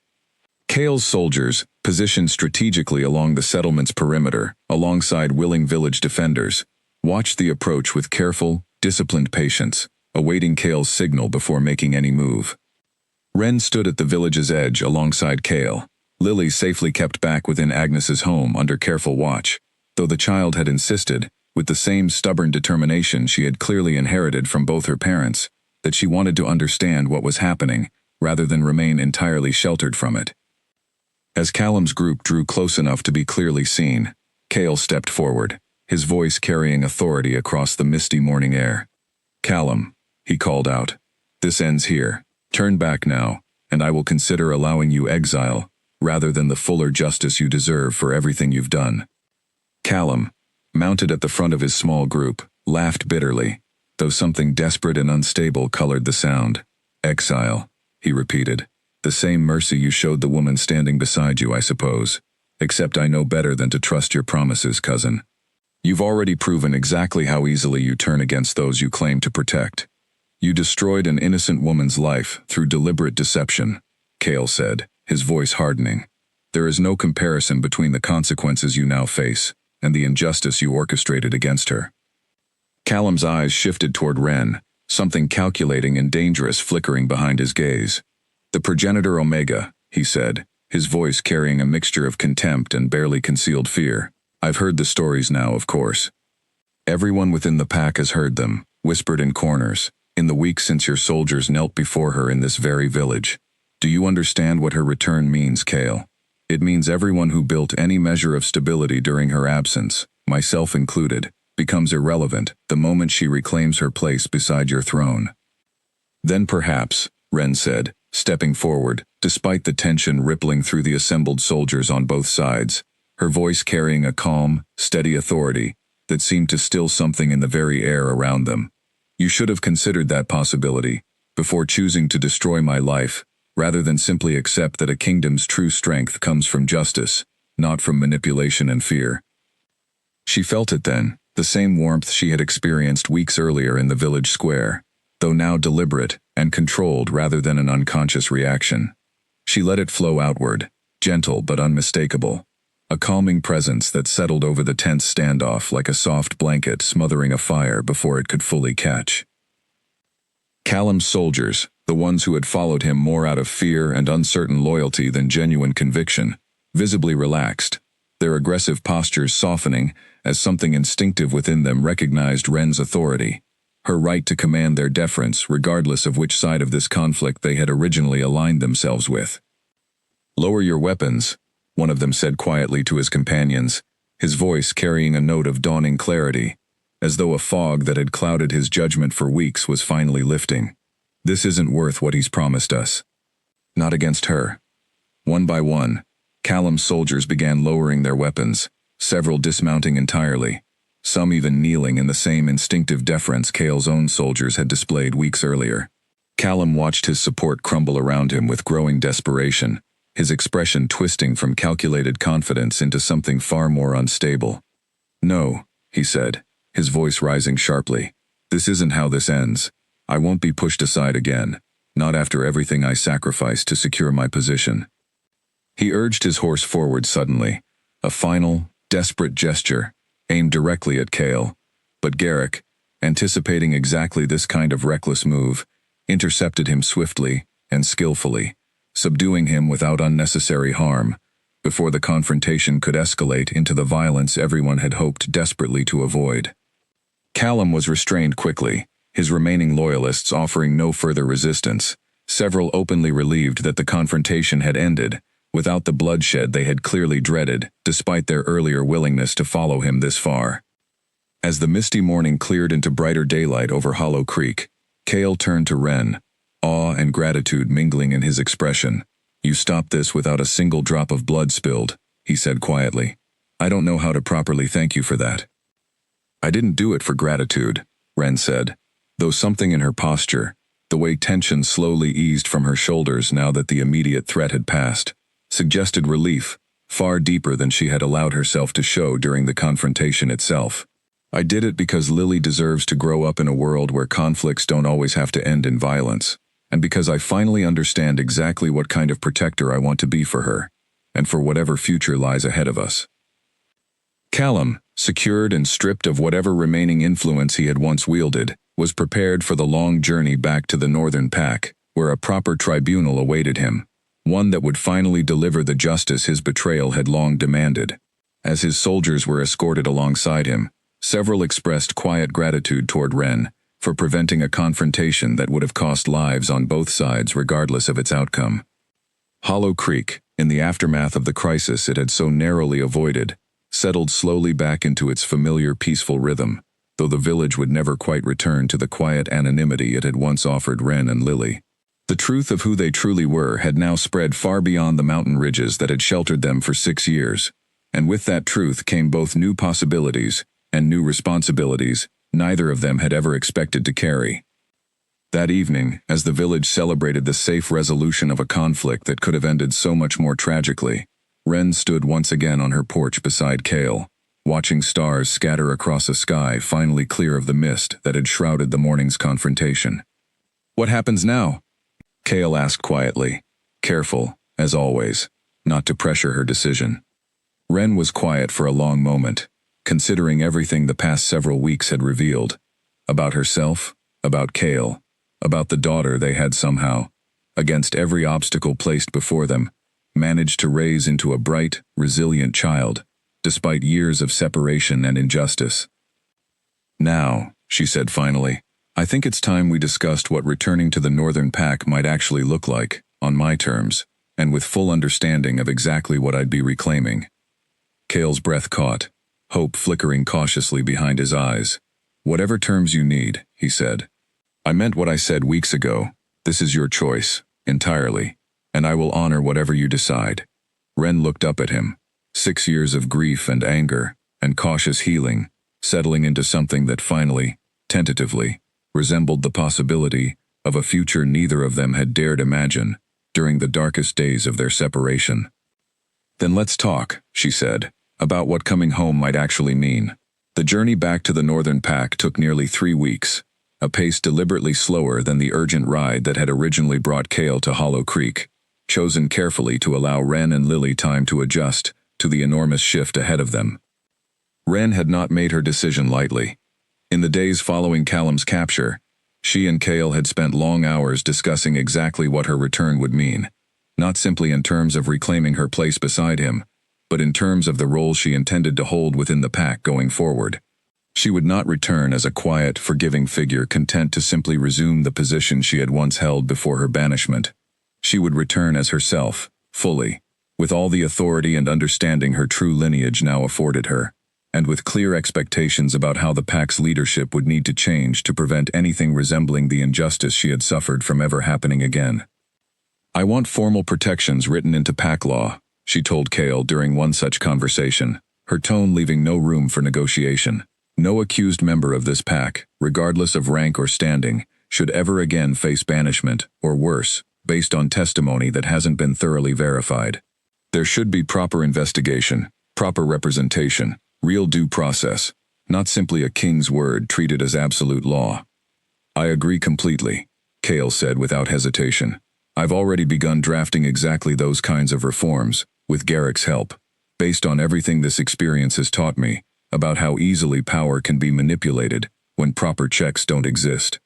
Kale's soldiers, positioned strategically along the settlement's perimeter, alongside willing village defenders, watched the approach with careful, disciplined patience, awaiting Kale's signal before making any move. Ren stood at the village's edge alongside Kale, Lily safely kept back within Agnes's home under careful watch, though the child had insisted, with the same stubborn determination she had clearly inherited from both her parents, that she wanted to understand what was happening, rather than remain entirely sheltered from it. As Callum's group drew close enough to be clearly seen, Kale stepped forward, his voice carrying authority across the misty morning air. "Callum," he called out, "this ends here. Turn back now, and I will consider allowing you exile, rather than the fuller justice you deserve for everything you've done." Callum, mounted at the front of his small group, laughed bitterly, though something desperate and unstable colored the sound. "Exile," he repeated. "The same mercy you showed the woman standing beside you, I suppose. Except I know better than to trust your promises, cousin. You've already proven exactly how easily you turn against those you claim to protect. You destroyed an innocent woman's life through deliberate deception," Kale said, his voice hardening. "There is no comparison between the consequences you now face and the injustice you orchestrated against her." Callum's eyes shifted toward Ren, something calculating and dangerous flickering behind his gaze. "The progenitor Omega," he said, his voice carrying a mixture of contempt and barely concealed fear. "I've heard the stories now, of course. Everyone within the pack has heard them, whispered in corners, in the weeks since your soldiers knelt before her in this very village. Do you understand what her return means, Kale? It means everyone who built any measure of stability during her absence, myself included, becomes irrelevant the moment she reclaims her place beside your throne." "Then perhaps," Ren said, stepping forward, despite the tension rippling through the assembled soldiers on both sides, her voice carrying a calm, steady authority that seemed to still something in the very air around them. "You should have considered that possibility, before choosing to destroy my life, rather than simply accept that a kingdom's true strength comes from justice, not from manipulation and fear. She felt it then, the same warmth she had experienced weeks earlier in the village square, though now deliberate and controlled rather than an unconscious reaction. She let it flow outward, gentle but unmistakable, a calming presence that settled over the tense standoff like a soft blanket smothering a fire before it could fully catch. Callum's soldiers, the ones who had followed him more out of fear and uncertain loyalty than genuine conviction, visibly relaxed, their aggressive postures softening as something instinctive within them recognized Ren's authority, her right to command their deference regardless of which side of this conflict they had originally aligned themselves with. "Lower your weapons," one of them said quietly to his companions, his voice carrying a note of dawning clarity, as though a fog that had clouded his judgment for weeks was finally lifting. "This isn't worth what he's promised us." Not against her. One by one, Callum's soldiers began lowering their weapons, several dismounting entirely, some even kneeling in the same instinctive deference Cale's own soldiers had displayed weeks earlier. Callum watched his support crumble around him with growing desperation, his expression twisting from calculated confidence into something far more unstable. "No," he said, his voice rising sharply. "This isn't how this ends. I won't be pushed aside again, not after everything I sacrificed to secure my position." He urged his horse forward suddenly, a final, desperate gesture, aimed directly at Cale, but Garrick, anticipating exactly this kind of reckless move, intercepted him swiftly and skillfully, subduing him without unnecessary harm, before the confrontation could escalate into the violence everyone had hoped desperately to avoid. Callum was restrained quickly, his remaining loyalists offering no further resistance, several openly relieved that the confrontation had ended, without the bloodshed they had clearly dreaded, despite their earlier willingness to follow him this far. As the misty morning cleared into brighter daylight over Hollow Creek, Cale turned to Ren, awe and gratitude mingling in his expression. "You stopped this without a single drop of blood spilled," he said quietly. "I don't know how to properly thank you for that." "I didn't do it for gratitude," Ren said, though something in her posture, the way tension slowly eased from her shoulders now that the immediate threat had passed, suggested relief, far deeper than she had allowed herself to show during the confrontation itself. "I did it because Lily deserves to grow up in a world where conflicts don't always have to end in violence, and because I finally understand exactly what kind of protector I want to be for her, and for whatever future lies ahead of us." Callum, secured and stripped of whatever remaining influence he had once wielded, was prepared for the long journey back to the Northern Pack, where a proper tribunal awaited him, one that would finally deliver the justice his betrayal had long demanded. As his soldiers were escorted alongside him, several expressed quiet gratitude toward Ren for preventing a confrontation that would have cost lives on both sides regardless of its outcome. Hollow Creek, in the aftermath of the crisis it had so narrowly avoided, settled slowly back into its familiar peaceful rhythm, though the village would never quite return to the quiet anonymity it had once offered Ren and Lily. The truth of who they truly were had now spread far beyond the mountain ridges that had sheltered them for 6 years, and with that truth came both new possibilities and new responsibilities neither of them had ever expected to carry. That evening, as the village celebrated the safe resolution of a conflict that could have ended so much more tragically, Ren stood once again on her porch beside Cale, watching stars scatter across a sky finally clear of the mist that had shrouded the morning's confrontation. "What happens now?" Cale asked quietly, careful, as always, not to pressure her decision. Ren was quiet for a long moment, considering everything the past several weeks had revealed, about herself, about Cale, about the daughter they had somehow, against every obstacle placed before them, managed to raise into a bright, resilient child, despite years of separation and injustice. "Now," she said finally, "I think it's time we discussed what returning to the Northern Pack might actually look like, on my terms, and with full understanding of exactly what I'd be reclaiming." Cale's breath caught, hope flickering cautiously behind his eyes. "Whatever terms you need," he said. "I meant what I said weeks ago. This is your choice, entirely, and I will honor whatever you decide." Ren looked up at him, 6 years of grief and anger, and cautious healing, settling into something that finally, tentatively, resembled the possibility of a future neither of them had dared imagine during the darkest days of their separation. "Then let's talk," she said, "about what coming home might actually mean." The journey back to the Northern Pack took nearly 3 weeks, a pace deliberately slower than the urgent ride that had originally brought Kale to Hollow Creek, chosen carefully to allow Wren and Lily time to adjust to the enormous shift ahead of them. Wren had not made her decision lightly. In the days following Callum's capture, she and Kale had spent long hours discussing exactly what her return would mean, not simply in terms of reclaiming her place beside him, but in terms of the role she intended to hold within the pack going forward. She would not return as a quiet, forgiving figure content to simply resume the position she had once held before her banishment. She would return as herself, fully, with all the authority and understanding her true lineage now afforded her, and with clear expectations about how the pack's leadership would need to change to prevent anything resembling the injustice she had suffered from ever happening again. "I want formal protections written into pack law," she told Kale during one such conversation, her tone leaving no room for negotiation. "No accused member of this pack, regardless of rank or standing, should ever again face banishment, or worse, based on testimony that hasn't been thoroughly verified. There should be proper investigation, proper representation, real due process, not simply a king's word treated as absolute law." "I agree completely," Kale said without hesitation. "I've already begun drafting exactly those kinds of reforms, with Garrick's help, based on everything this experience has taught me about how easily power can be manipulated when proper checks don't exist."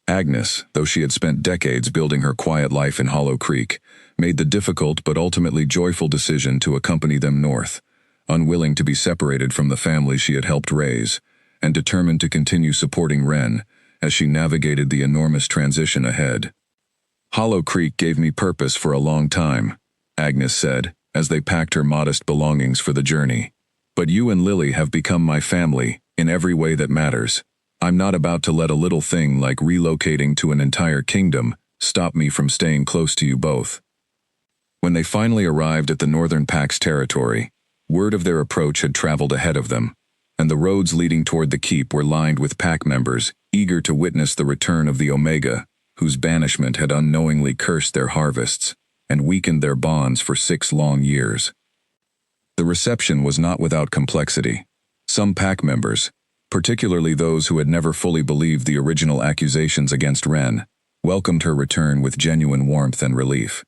Agnes, though she had spent decades building her quiet life in Hollow Creek, made the difficult but ultimately joyful decision to accompany them north, unwilling to be separated from the family she had helped raise, and determined to continue supporting Wren as she navigated the enormous transition ahead. "Hollow Creek gave me purpose for a long time," Agnes said, as they packed her modest belongings for the journey. "But you and Lily have become my family, in every way that matters. I'm not about to let a little thing like relocating to an entire kingdom stop me from staying close to you both." When they finally arrived at the Northern Pack's territory, word of their approach had traveled ahead of them, and the roads leading toward the keep were lined with pack members eager to witness the return of the Omega, whose banishment had unknowingly cursed their harvests and weakened their bonds for 6 long years. The reception was not without complexity. Some pack members, particularly those who had never fully believed the original accusations against Wren, welcomed her return with genuine warmth and relief.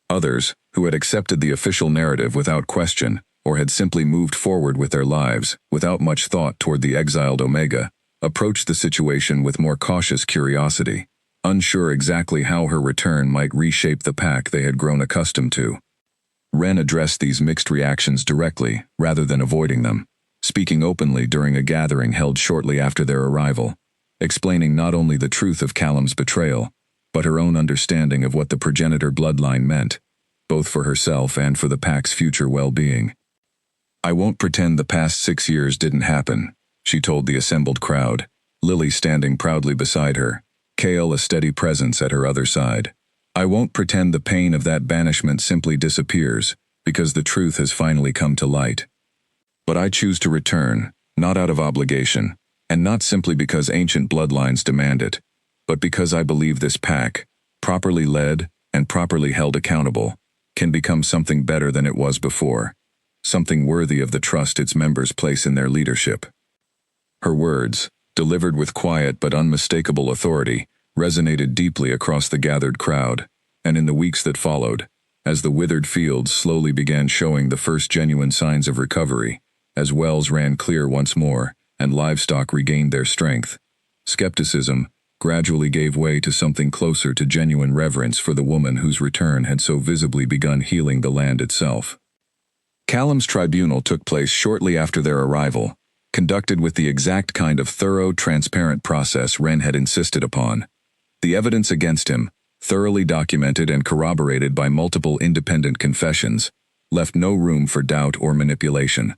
Others, who had accepted the official narrative without question, or had simply moved forward with their lives without much thought toward the exiled Omega, approached the situation with more cautious curiosity, unsure exactly how her return might reshape the pack they had grown accustomed to. Wren addressed these mixed reactions directly, rather than avoiding them, speaking openly during a gathering held shortly after their arrival, explaining not only the truth of Callum's betrayal, but her own understanding of what the progenitor bloodline meant, both for herself and for the pack's future well-being. "I won't pretend the past 6 years didn't happen," she told the assembled crowd, Lily standing proudly beside her, Kale a steady presence at her other side. "I won't pretend the pain of that banishment simply disappears, because the truth has finally come to light. But I choose to return, not out of obligation, and not simply because ancient bloodlines demand it, but because I believe this pack, properly led and properly held accountable, can become something better than it was before, something worthy of the trust its members place in their leadership." Her words, delivered with quiet but unmistakable authority, resonated deeply across the gathered crowd, and in the weeks that followed, as the withered fields slowly began showing the first genuine signs of recovery, as wells ran clear once more and livestock regained their strength, skepticism gradually gave way to something closer to genuine reverence for the woman whose return had so visibly begun healing the land itself. Callum's tribunal took place shortly after their arrival, conducted with the exact kind of thorough, transparent process Wren had insisted upon. The evidence against him, thoroughly documented and corroborated by multiple independent confessions, left no room for doubt or manipulation.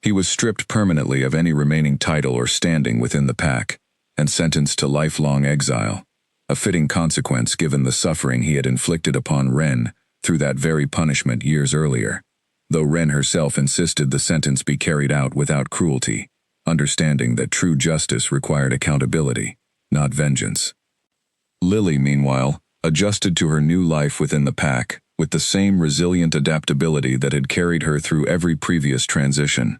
He was stripped permanently of any remaining title or standing within the pack, and sentenced to lifelong exile, a fitting consequence given the suffering he had inflicted upon Wren through that very punishment years earlier, though Wren herself insisted the sentence be carried out without cruelty, understanding that true justice required accountability, not vengeance. Lily, meanwhile, adjusted to her new life within the pack, with the same resilient adaptability that had carried her through every previous transition.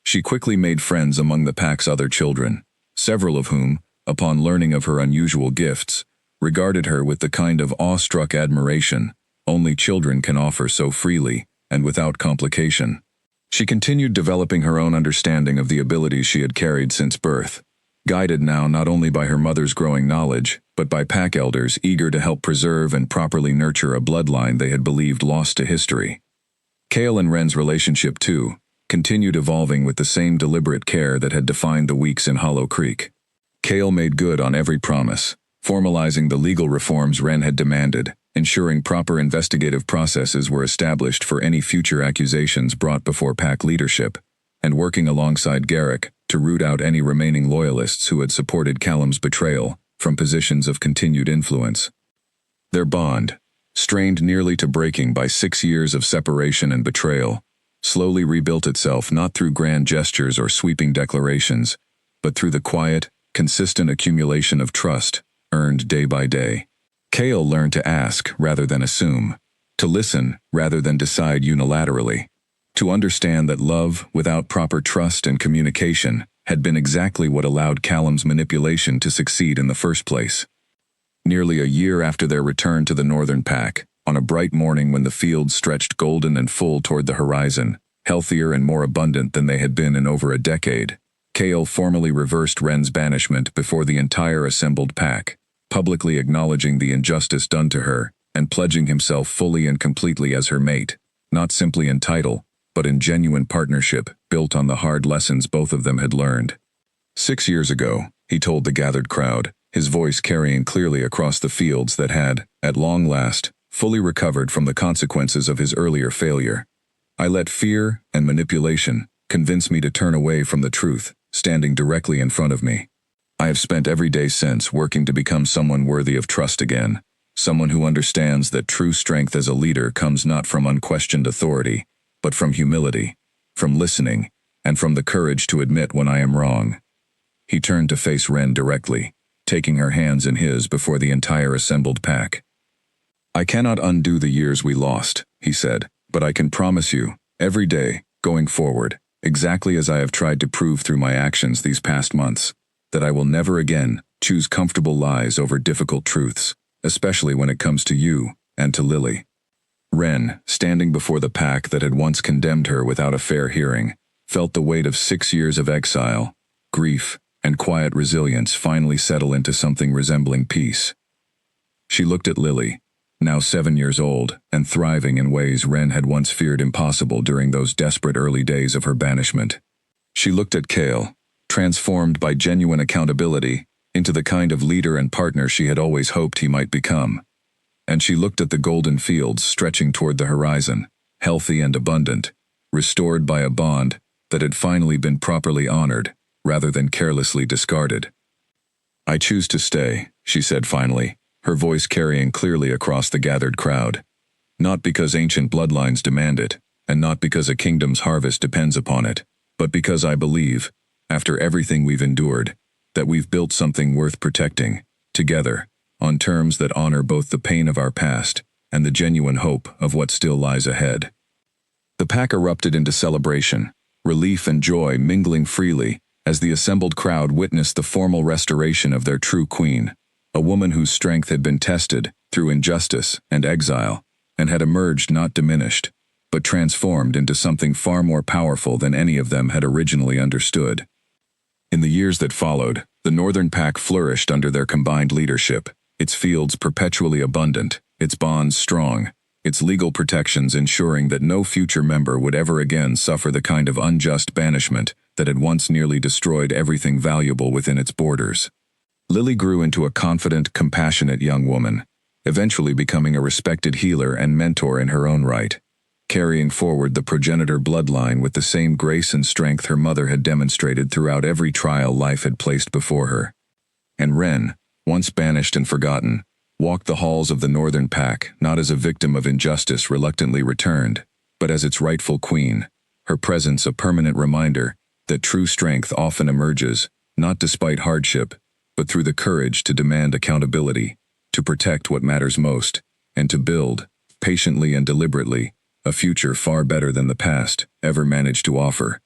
She quickly made friends among the pack's other children, several of whom, upon learning of her unusual gifts, regarded her with the kind of awestruck admiration only children can offer so freely and without complication. She continued developing her own understanding of the abilities she had carried since birth, guided now not only by her mother's growing knowledge, but by pack elders eager to help preserve and properly nurture a bloodline they had believed lost to history. Kale and Ren's relationship, too, continued evolving with the same deliberate care that had defined the weeks in Hollow Creek. Kale made good on every promise, formalizing the legal reforms Ren had demanded, ensuring proper investigative processes were established for any future accusations brought before pack leadership, and working alongside Garrick to root out any remaining loyalists who had supported Callum's betrayal from positions of continued influence. Their bond, strained nearly to breaking by 6 years of separation and betrayal, slowly rebuilt itself not through grand gestures or sweeping declarations, but through the quiet, consistent accumulation of trust earned day by day. Kale learned to ask rather than assume, to listen rather than decide unilaterally, to understand that love without proper trust and communication had been exactly what allowed Callum's manipulation to succeed in the first place. Nearly a year after their return to the Northern Pack, on a bright morning when the fields stretched golden and full toward the horizon, healthier and more abundant than they had been in over a decade, Kale formally reversed Ren's banishment before the entire assembled pack, publicly acknowledging the injustice done to her and pledging himself fully and completely as her mate, not simply in title, but in genuine partnership built on the hard lessons both of them had learned. 6 years ago, he told the gathered crowd, his voice carrying clearly across the fields that had, at long last, fully recovered from the consequences of his earlier failure. I let fear and manipulation convince me to turn away from the truth, standing directly in front of me. I have spent every day since working to become someone worthy of trust again, someone who understands that true strength as a leader comes not from unquestioned authority, but from humility, from listening, and from the courage to admit when I am wrong. He turned to face Ren directly, taking her hands in his before the entire assembled pack. I cannot undo the years we lost, he said, but I can promise you, every day, going forward, exactly as I have tried to prove through my actions these past months, that I will never again choose comfortable lies over difficult truths, especially when it comes to you and to Lily. Ren, standing before the pack that had once condemned her without a fair hearing, felt the weight of 6 years of exile, grief, and quiet resilience finally settle into something resembling peace. She looked at Lily, now 7 years old and thriving in ways Ren had once feared impossible during those desperate early days of her banishment. She looked at Kale, transformed by genuine accountability into the kind of leader and partner she had always hoped he might become. And she looked at the golden fields stretching toward the horizon, healthy and abundant, restored by a bond that had finally been properly honored, rather than carelessly discarded. I choose to stay, she said finally, her voice carrying clearly across the gathered crowd. Not because ancient bloodlines demand it, and not because a kingdom's harvest depends upon it, but because I believe, after everything we've endured, that we've built something worth protecting, together, on terms that honor both the pain of our past and the genuine hope of what still lies ahead. The pack erupted into celebration, relief and joy mingling freely as the assembled crowd witnessed the formal restoration of their true queen, a woman whose strength had been tested through injustice and exile, and had emerged not diminished, but transformed into something far more powerful than any of them had originally understood. In the years that followed, the Northern Pack flourished under their combined leadership, its fields perpetually abundant, its bonds strong, its legal protections ensuring that no future member would ever again suffer the kind of unjust banishment that had once nearly destroyed everything valuable within its borders. Lily grew into a confident, compassionate young woman, eventually becoming a respected healer and mentor in her own right, carrying forward the progenitor bloodline with the same grace and strength her mother had demonstrated throughout every trial life had placed before her. And Ren, once banished and forgotten, walked the halls of the Northern Pack not as a victim of injustice reluctantly returned, but as its rightful queen, her presence a permanent reminder that true strength often emerges, not despite hardship, but through the courage to demand accountability, to protect what matters most, and to build, patiently and deliberately, a future far better than the past ever managed to offer.